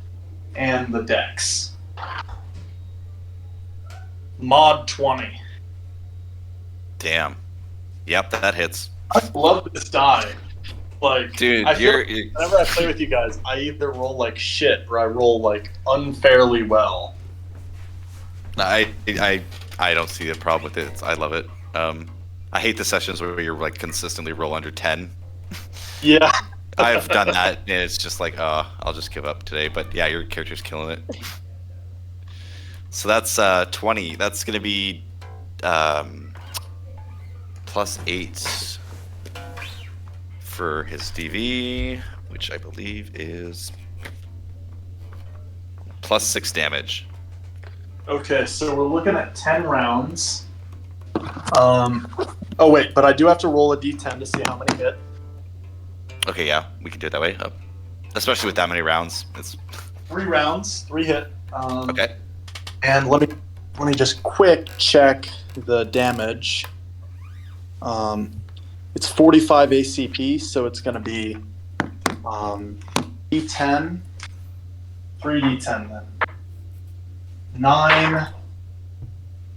and the dex. Mod 20. Damn. Yep, that hits. I love this die. Like, dude, whenever I play with you guys, I either roll like shit or I roll like unfairly well. I don't see a problem with it. I love it. I hate the sessions where you're like consistently roll under 10. Yeah. I've done that, and it's just like, I'll just give up today. But yeah, your character's killing it. So that's 20. That's gonna be +8 for his DV, which I believe is +6 damage. Okay, so we're looking at 10 rounds. Oh wait, but I do have to roll a d10 to see how many hit. Okay, yeah, we can do it that way. Especially with that many rounds. It's 3 rounds, 3 hit. okay. And let me just quick check the damage. It's 45 ACP, so it's going to be D10, 3D10 then. 9,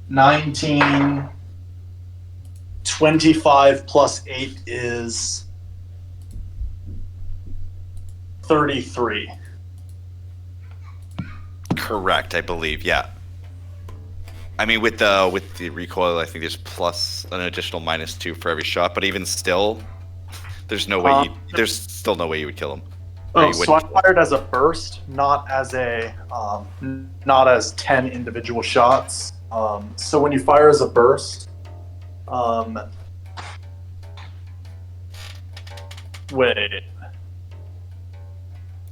19, 25 plus 8 is 33. Correct, I believe. Yeah. I mean, with the recoil, I think there's plus an additional -2 for every shot. But even still, there's still no way you would kill him. Oh, so I fired as a burst, not as 10 individual shots. So when you fire as a burst, wait.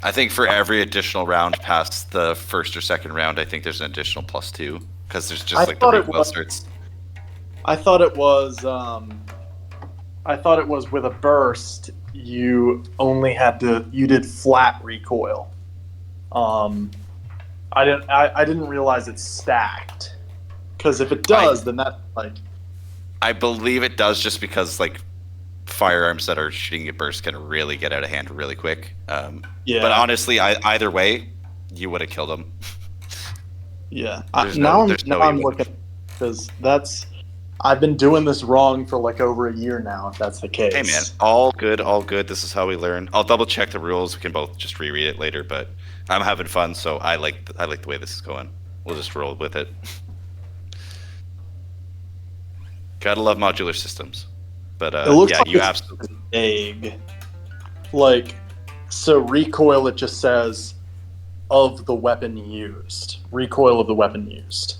I think for every additional round past the first or second round, I think there's an additional +2 because there's just like the recoil starts. I thought it was with a burst. You only had you did flat recoil. I didn't realize it's stacked. Because if it does, then that like. I believe it does, just because like firearms that are shooting at burst can really get out of hand really quick. Yeah. But honestly, either way, you would have killed him. Yeah. There's Now no I'm way. looking, because I've been doing this wrong for like over a year now. If that's the case. Hey man, all good, all good. This is how we learn. I'll double check the rules. We can both just reread it later, but I'm having fun, so I like the way this is going. We'll just roll with it. Gotta love modular systems. But It looks yeah, like you it's absolutely. vague. Like, so recoil, it just says of the weapon used. Recoil of the weapon used.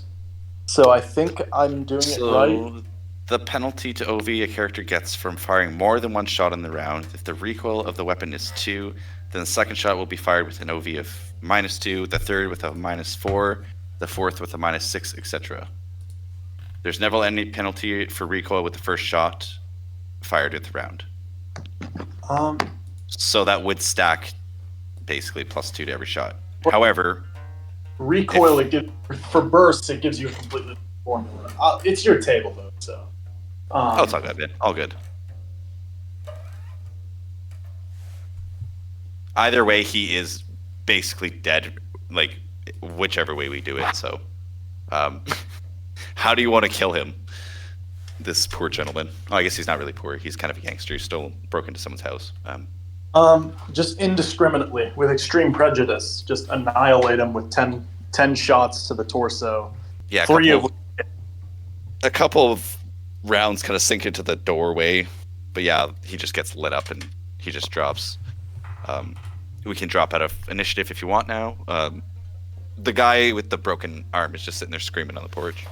So I think I'm doing it right. The penalty to OV a character gets from firing more than one shot in the round. If the recoil of the weapon is 2, then the second shot will be fired with an OV of -2, the third with a -4, the fourth with a -6, etc. There's never any penalty for recoil with the first shot fired with the round. So that would stack basically +2 to every shot. However, Recoil, for bursts, it gives you a completely different formula. It's your table though, so. oh, it's all good, man. All good. Either way, he is basically dead, like, whichever way we do it, so. How do you want to kill him? This poor gentleman. Oh, I guess he's not really poor. He's kind of a gangster. He stole, broke into someone's house. Just indiscriminately, with extreme prejudice, just annihilate him with 10 shots to the torso. Yeah, a couple of rounds kind of sink into the doorway, but yeah, he just gets lit up and he just drops. We can drop out of initiative if you want now. The guy with the broken arm is just sitting there screaming on the porch.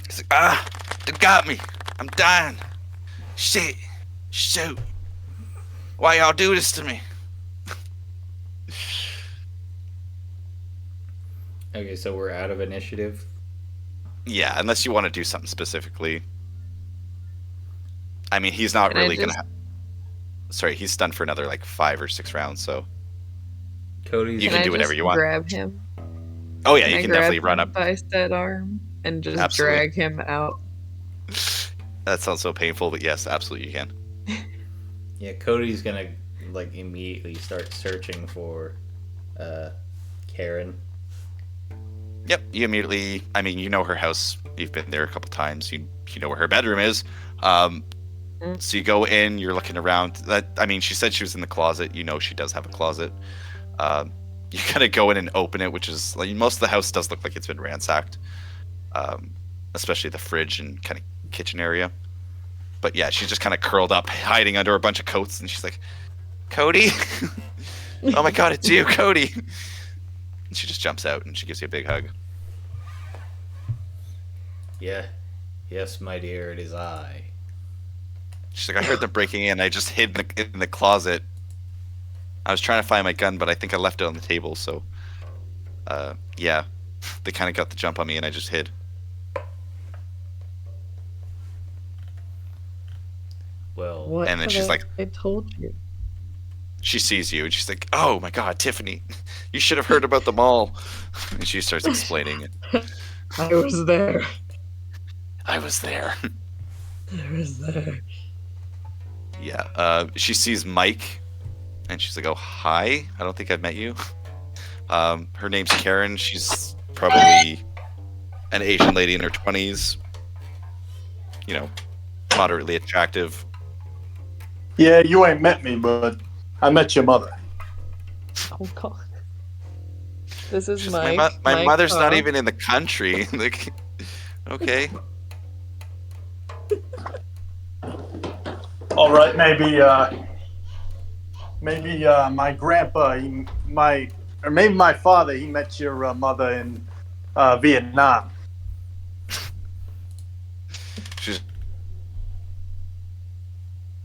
He's like, they got me. I'm dying. Shit. Shoot. Why y'all do this to me? Okay, so we're out of initiative. Yeah, unless you want to do something specifically. I mean, he's not really gonna. Sorry, he's stunned for another like 5 or 6 rounds, so. Cody's. You can do whatever you want. Grab him. Oh yeah, you can definitely run up. By his dead arm and just Absolutely. drag him out. That sounds so painful, but yes, absolutely you can. Yeah, Cody's gonna like immediately start searching for Karen. Yep, you immediately. I mean, you know her house. You've been there a couple times. You know where her bedroom is. So you go in. You're looking around. I mean, she said she was in the closet. You know she does have a closet. You kind of go in and open it, which is like most of the house does look like it's been ransacked, especially the fridge and kind of kitchen area. But yeah, she's just kind of curled up, hiding under a bunch of coats, and she's like, "Cody, oh my God, it's you, Cody!" And she just jumps out and she gives you a big hug. Yeah. Yes, my dear, it is I. She's like, "I heard them breaking in. I just hid in the closet. I was trying to find my gun, but I think I left it on the table. So, yeah, they kind of got the jump on me, and I just hid." Well, What And then have she's like- I told you. She sees you, and she's like, "Oh my God, Tiffany, you should have heard about the mall." And she starts explaining it. I was there. I was there. I was there. Yeah. She sees Mike, and she's like, "Oh, hi. I don't think I've met you." Her name's Karen. She's probably an Asian lady in her 20s. You know, moderately attractive. Yeah, you ain't met me, but I met your mother. Oh God. This is She's Mike. my mother's not huh? even in the country. Like, okay. All right, maybe my grandpa, maybe my father, he met your mother in Vietnam. She's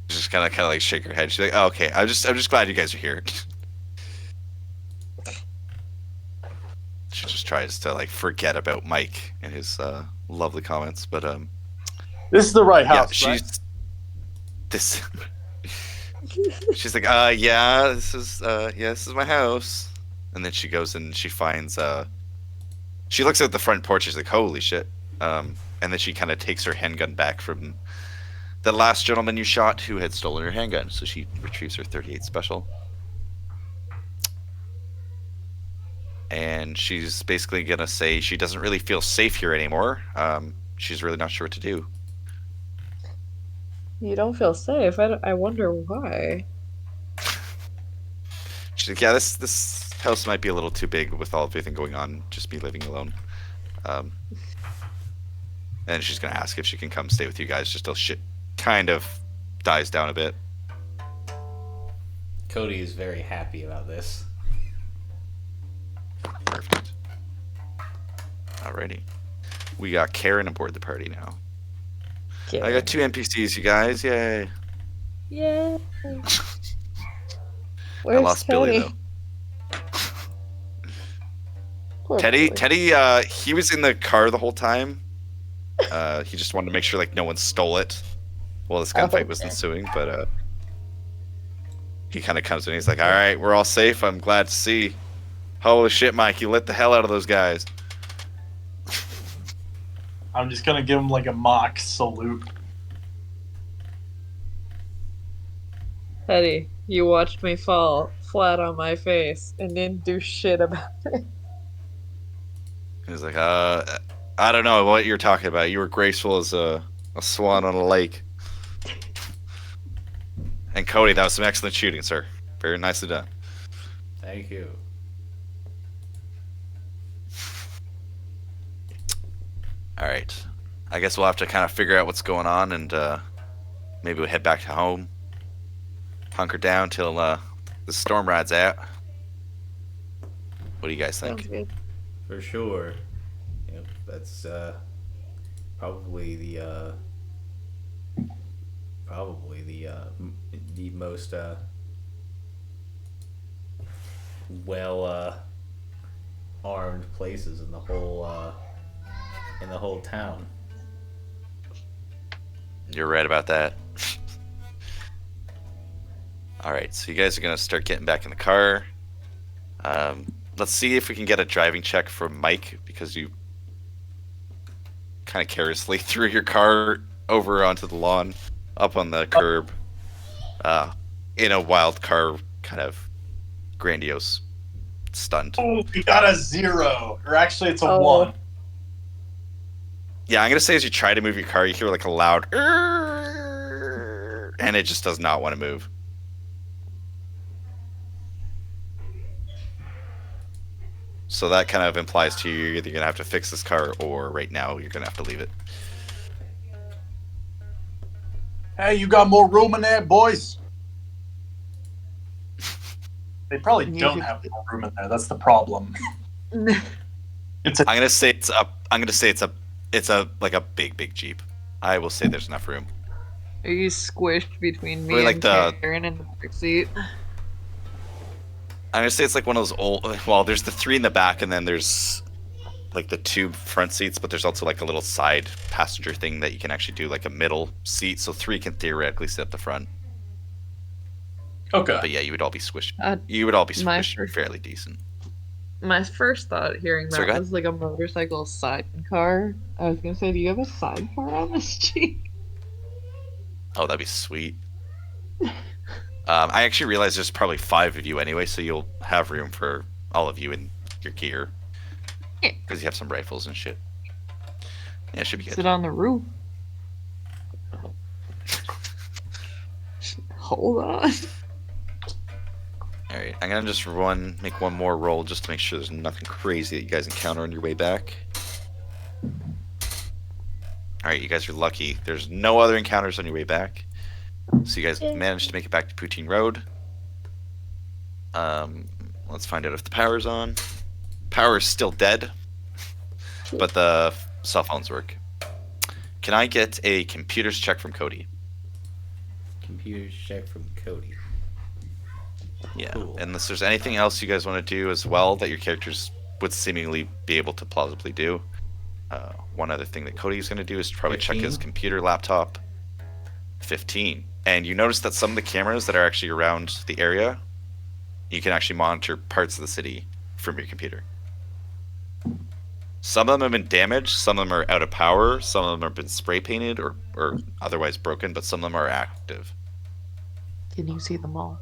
just kind of like shake her head. She's like, "Oh, okay, I'm just glad you guys are here." She just tries to like forget about Mike and his lovely comments, but This is the right yeah, house, she's right? this. She's like, yeah, this is my house. and then she goes and she finds. She looks at the front porch. She's like, "Holy shit!" And then she kind of takes her handgun back from the last gentleman you shot, who had stolen her handgun. So she retrieves her .38 special, and she's basically gonna say she doesn't really feel safe here anymore. She's really not sure what to do. You don't feel safe. I wonder why. She's like, "Yeah, this house might be a little too big with everything going on. Just me living alone." And she's gonna ask if she can come stay with you guys just till shit kind of dies down a bit. Cody is very happy about this. Perfect. Alrighty. We got Karen aboard the party now. I got 2 NPCs, you guys. Yay. Yay. I Where's lost Teddy? Billy though. Poor Teddy, boy. he was in the car the whole time. He just wanted to make sure like no one stole it while this gunfight was Okay. ensuing, but he kind of comes in and he's like, "All right, we're all safe. I'm glad to see. Holy shit, Mike, you lit the hell out of those guys." I'm just gonna give him like a mock salute. Teddy, you watched me fall flat on my face and didn't do shit about it. He's like, I don't know what you're talking about. You were graceful as a swan on a lake." And Cody, that was some excellent shooting, sir. Very nicely done. Thank you. All right. I guess we'll have to kind of figure out what's going on, and maybe we'll head back to home. Hunker down till the storm rides out. What do you guys think? Sounds good. For sure. Yep, that's probably the most well armed places in the whole town. You're right about that. All right, so you guys are gonna start getting back in the car. Let's see if we can get a driving check from Mike, because you kind of carelessly threw your car over onto the lawn, up on the curb, in a wild car kind of grandiose stunt. Oh, you got a 0, or actually it's a Oh. 1. Yeah, I'm gonna say as you try to move your car, you hear like a loud, "Err," and it just does not want to move. So that kind of implies to you you're either gonna have to fix this car, or right now you're gonna have to leave it. Hey, you got more room in there, boys? They probably You don't should- have more room in there. That's the problem. It's a I'm gonna say it's up. I'm gonna say it's a like a big Jeep. I will say there's enough room. Are you squished between me Really like and the- Karen in the back seat? I'm gonna say it's like one of those old. Well, there's the 3 in the back, and then there's like the 2 front seats, but there's also like a little side passenger thing that you can actually do, like a middle seat, so 3 can theoretically sit at the front. okay. But yeah, you would all be squished. Uh, You would all be my squished first- fairly decent. My first thought hearing Sorry, go that ahead. was like a motorcycle sidecar. I was gonna say, do you have a sidecar on this Jeep? Oh, that'd be sweet. I actually realized there's probably 5 of you anyway, so you'll have room for all of you in your gear. Yeah. Because you have some rifles and shit. Yeah, it should be good. Sit on the roof. Hold on. Alright, I'm gonna just make one more roll just to make sure there's nothing crazy that you guys encounter on your way back. Alright, you guys are lucky. There's no other encounters on your way back. So you guys managed to make it back to Poutine Road. Let's find out if the power's on. Power is still dead, but the cell phones work. Can I get a computer's check from Cody? Computers check from Cody. Yeah, Cool. unless there's anything else you guys want to do as well that your characters would seemingly be able to plausibly do. One other thing that Cody's going to do is probably check his 15? computer laptop. 15. And you notice that some of the cameras that are actually around the area, you can actually monitor parts of the city from your computer. Some of them have been damaged, some of them are out of power, some of them have been spray painted or otherwise broken, but some of them are active. Can you see them all?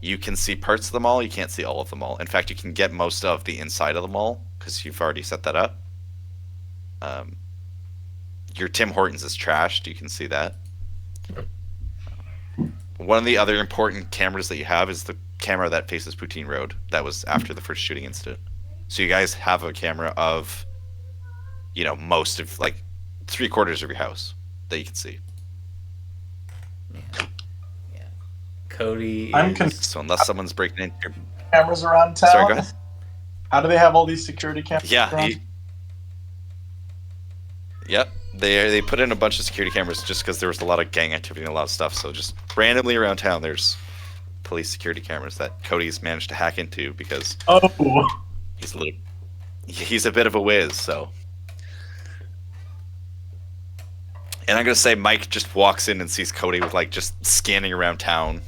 You can see parts of the mall, you can't see all of the mall. In fact, you can get most of the inside of the mall because you've already set that up. Your Tim Hortons is trashed, you can see that. One of the other important cameras that you have is the camera that faces Poutine Road. That was after the first shooting incident. So you guys have a camera of, most of, like, 3/4 of your house that you can see. Yeah. Cody So unless someone's breaking in here... Cameras around town? Sorry, go ahead. How do they have all these security cameras around? Yep. They put in a bunch of security cameras just because there was a lot of gang activity and a lot of stuff. So just randomly around town, there's police security cameras that Cody's managed to hack into because he's a bit of a whiz. So, and I'm gonna say Mike just walks in and sees Cody with like just scanning around town.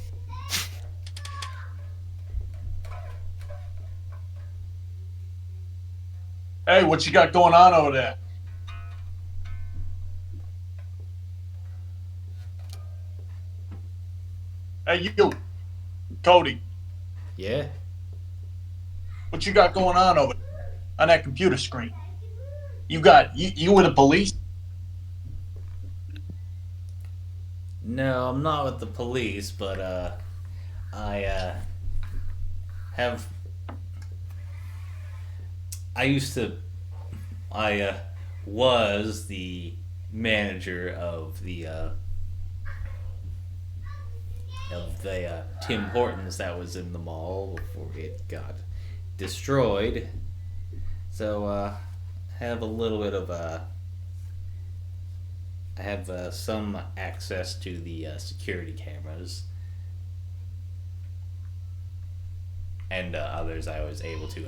Hey, what you got going on over there? Hey, you, Cody. Yeah? What you got going on over there on that computer screen? You with the police? No, I'm not with the police, but I was the manager of the Tim Hortons that was in the mall before it got destroyed. So have a little bit of I have some access to the security cameras, and others I was able to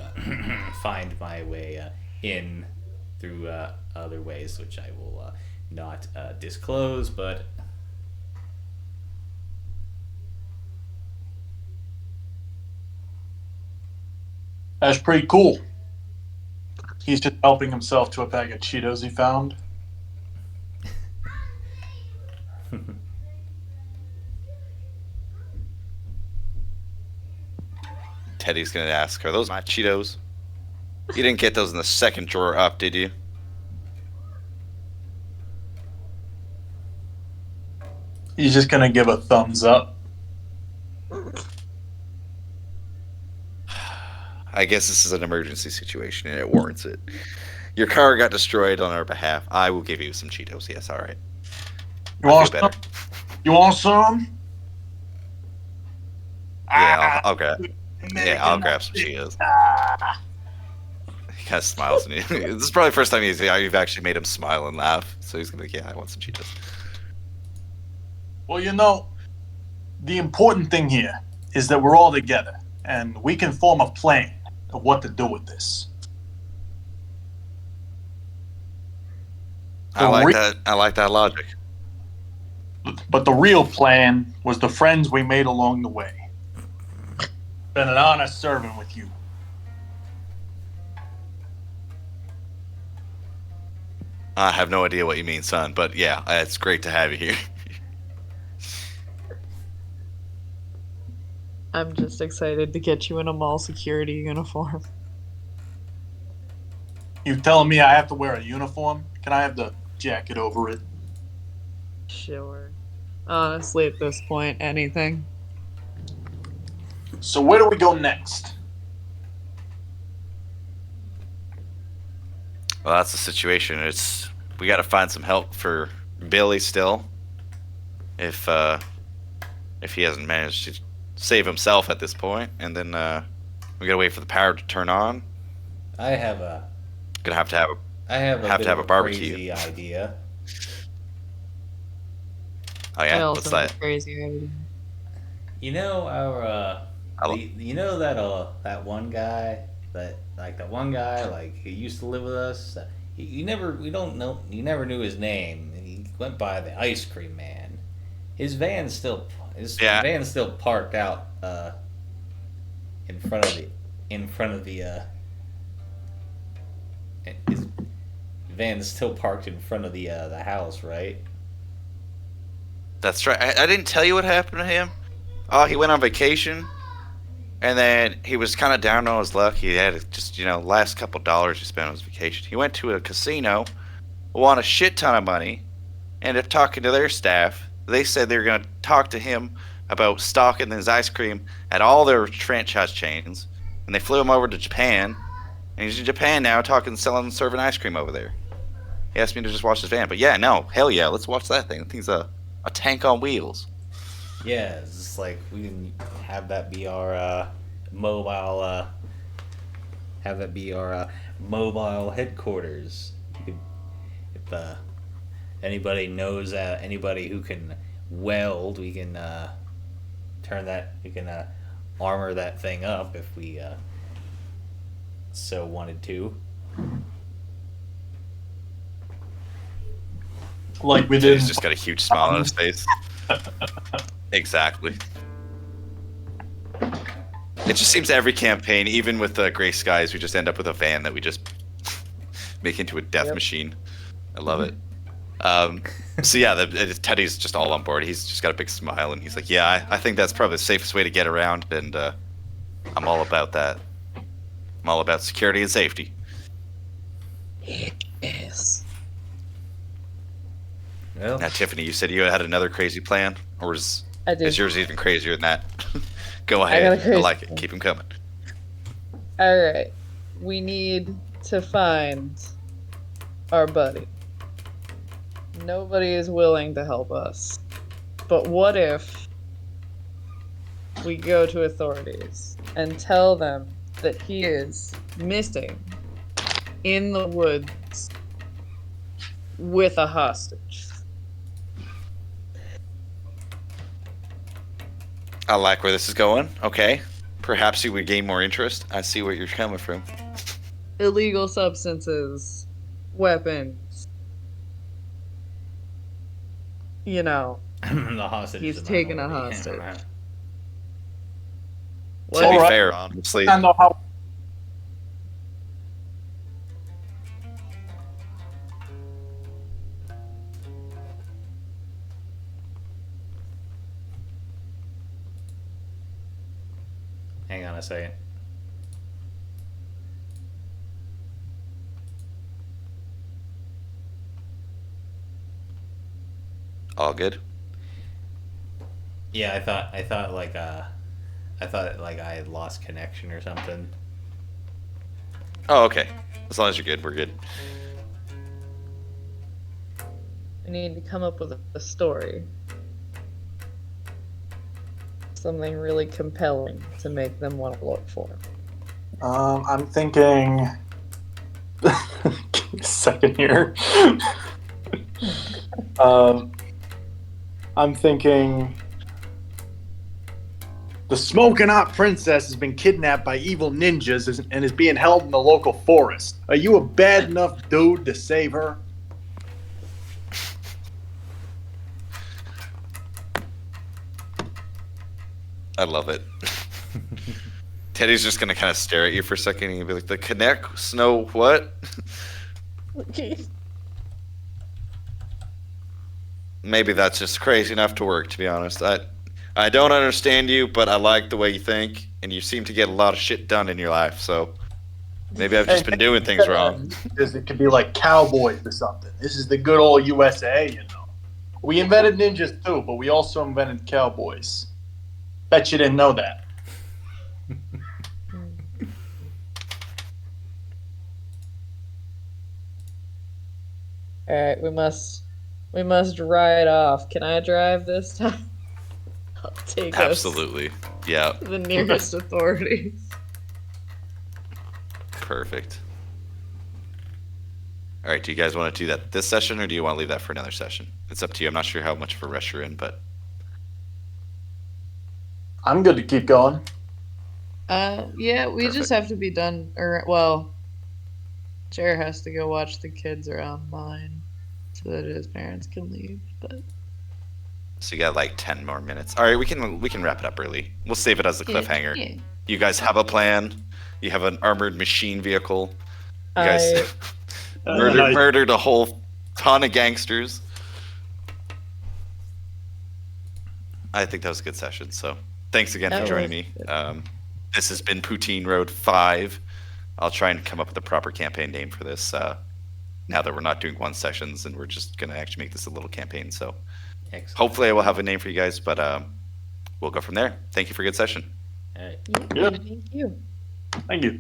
find my way in through other ways, which I will not disclose, but That's pretty cool. He's just helping himself to a bag of Cheetos he found. Teddy's gonna ask, "Are those my Cheetos? You didn't get those in the second drawer up, did you?" He's just gonna give a thumbs up. I guess this is an emergency situation and it warrants it. Your car got destroyed on our behalf. I will give you some Cheetos. Yes, all right. You want some? You want some? Yeah, I'll grab. Yeah, I'll grab some Cheetos. He kind of smiles, and this is probably the first time you've actually made him smile and laugh. So he's gonna be like, "Yeah, I want some Cheetos." Well, the important thing here is that we're all together, and we can form a plan of what to do with this. I like that logic. But the real plan was the friends we made along the way. Been an honor serving with you. I have no idea what you mean, son, but yeah, it's great to have you here. I'm just excited to get you in a mall security uniform. You telling me I have to wear a uniform? Can I have the jacket over it? Sure. Honestly, at this point, anything. So where do we go next? Well, that's the situation. We got to find some help for Billy still. If he hasn't managed to save himself at this point, and then we gotta wait for the power to turn on. I have a barbecue. Crazy idea. Oh yeah, I also what's have that? a crazy idea. You know that one guy who used to live with us. You never knew his name. He went by the ice cream man. His van's still parked out in front of the his van's still parked in front of the house, right? That's right. I didn't tell you what happened to him. Oh, he went on vacation, and then he was kind of down on his luck. He had just, last couple dollars he spent on his vacation. He went to a casino, won a shit ton of money, ended up talking to their staff. They said they were going to talk to him about stocking his ice cream at all their franchise chains, and they flew him over to Japan, and he's in Japan now selling, serving ice cream over there. He asked me to just watch his van, but yeah, no, hell yeah, let's watch that thing. The thing's a tank on wheels. Yeah, it's just like we can have that be our mobile. Have that be our mobile headquarters. If anybody knows anybody who can weld, we can turn that. We can armor that thing up if we so wanted to. Like we did. He's just got a huge smile on his face. Exactly. It just seems every campaign, even with Gray Skies, we just end up with a van that we just make into a death machine. I love it. So yeah, Teddy's just all on board. He's just got a big smile, and he's like, "Yeah, I think that's probably the safest way to get around, and I'm all about that. I'm all about security and safety." Yes. Well, Now, Tiffany, you said you had another crazy plan, or is yours even crazier than that? Go got a ahead. I crazy like it. plan. Keep them coming. Alright. We need to find our buddy. Nobody is willing to help us. But what if we go to authorities and tell them that he is missing in the woods with a hostage? I like where this is going. Okay. Perhaps you would gain more interest. I see where you're coming from. Illegal substances, weapons. You know, the hostage. he's is a taken a minority. hostage. To be Alright. fair, honestly, I know how. Hang on a second. all good. Yeah, I thought like I had lost connection or something. Oh, okay. As long as you're good, we're good. we need to come up with a story. Something really compelling to make them want to look for him. I'm thinking. Give me a second here. I'm thinking. The Smoking Hot Princess has been kidnapped by evil ninjas and is being held in the local forest. Are you a bad enough dude to save her? I love it. Teddy's just gonna kind of stare at you for a second and he'll be like, "The Connect Snow what?" Maybe that's just crazy enough to work, to be honest. I don't understand you, but I like the way you think, and you seem to get a lot of shit done in your life, so maybe I've just been doing things wrong. It could be like cowboys or something. This is the good old USA, you know. We invented ninjas too, but we also invented cowboys. Bet you didn't know that. Alright, we must ride off. Can I drive this time? I'll take Absolutely. Yeah, us to the nearest authorities. perfect. All right, do you guys want to do that this session, or do you want to leave that for another session? It's up to you. I'm not sure how much of a rush you're in, but I'm good to keep going. Yeah, we just Perfect. have to be done, Jer has to go watch the kids around mine so that his parents can leave, but... so you got like 10 more minutes. All right, we can wrap it up early. We'll save it as a cliffhanger. Yeah. You guys have a plan. You have an armored machine vehicle. You guys murdered a whole ton of gangsters. I think that was a good session. So thanks again for joining me. This has been Poutine Road 5. I'll try and come up with a proper campaign name for this now that we're not doing 1 sessions and we're just going to actually make this a little campaign. So hopefully I will have a name for you guys, but we'll go from there. Thank you for a good session. All right. Thank you. Thank you.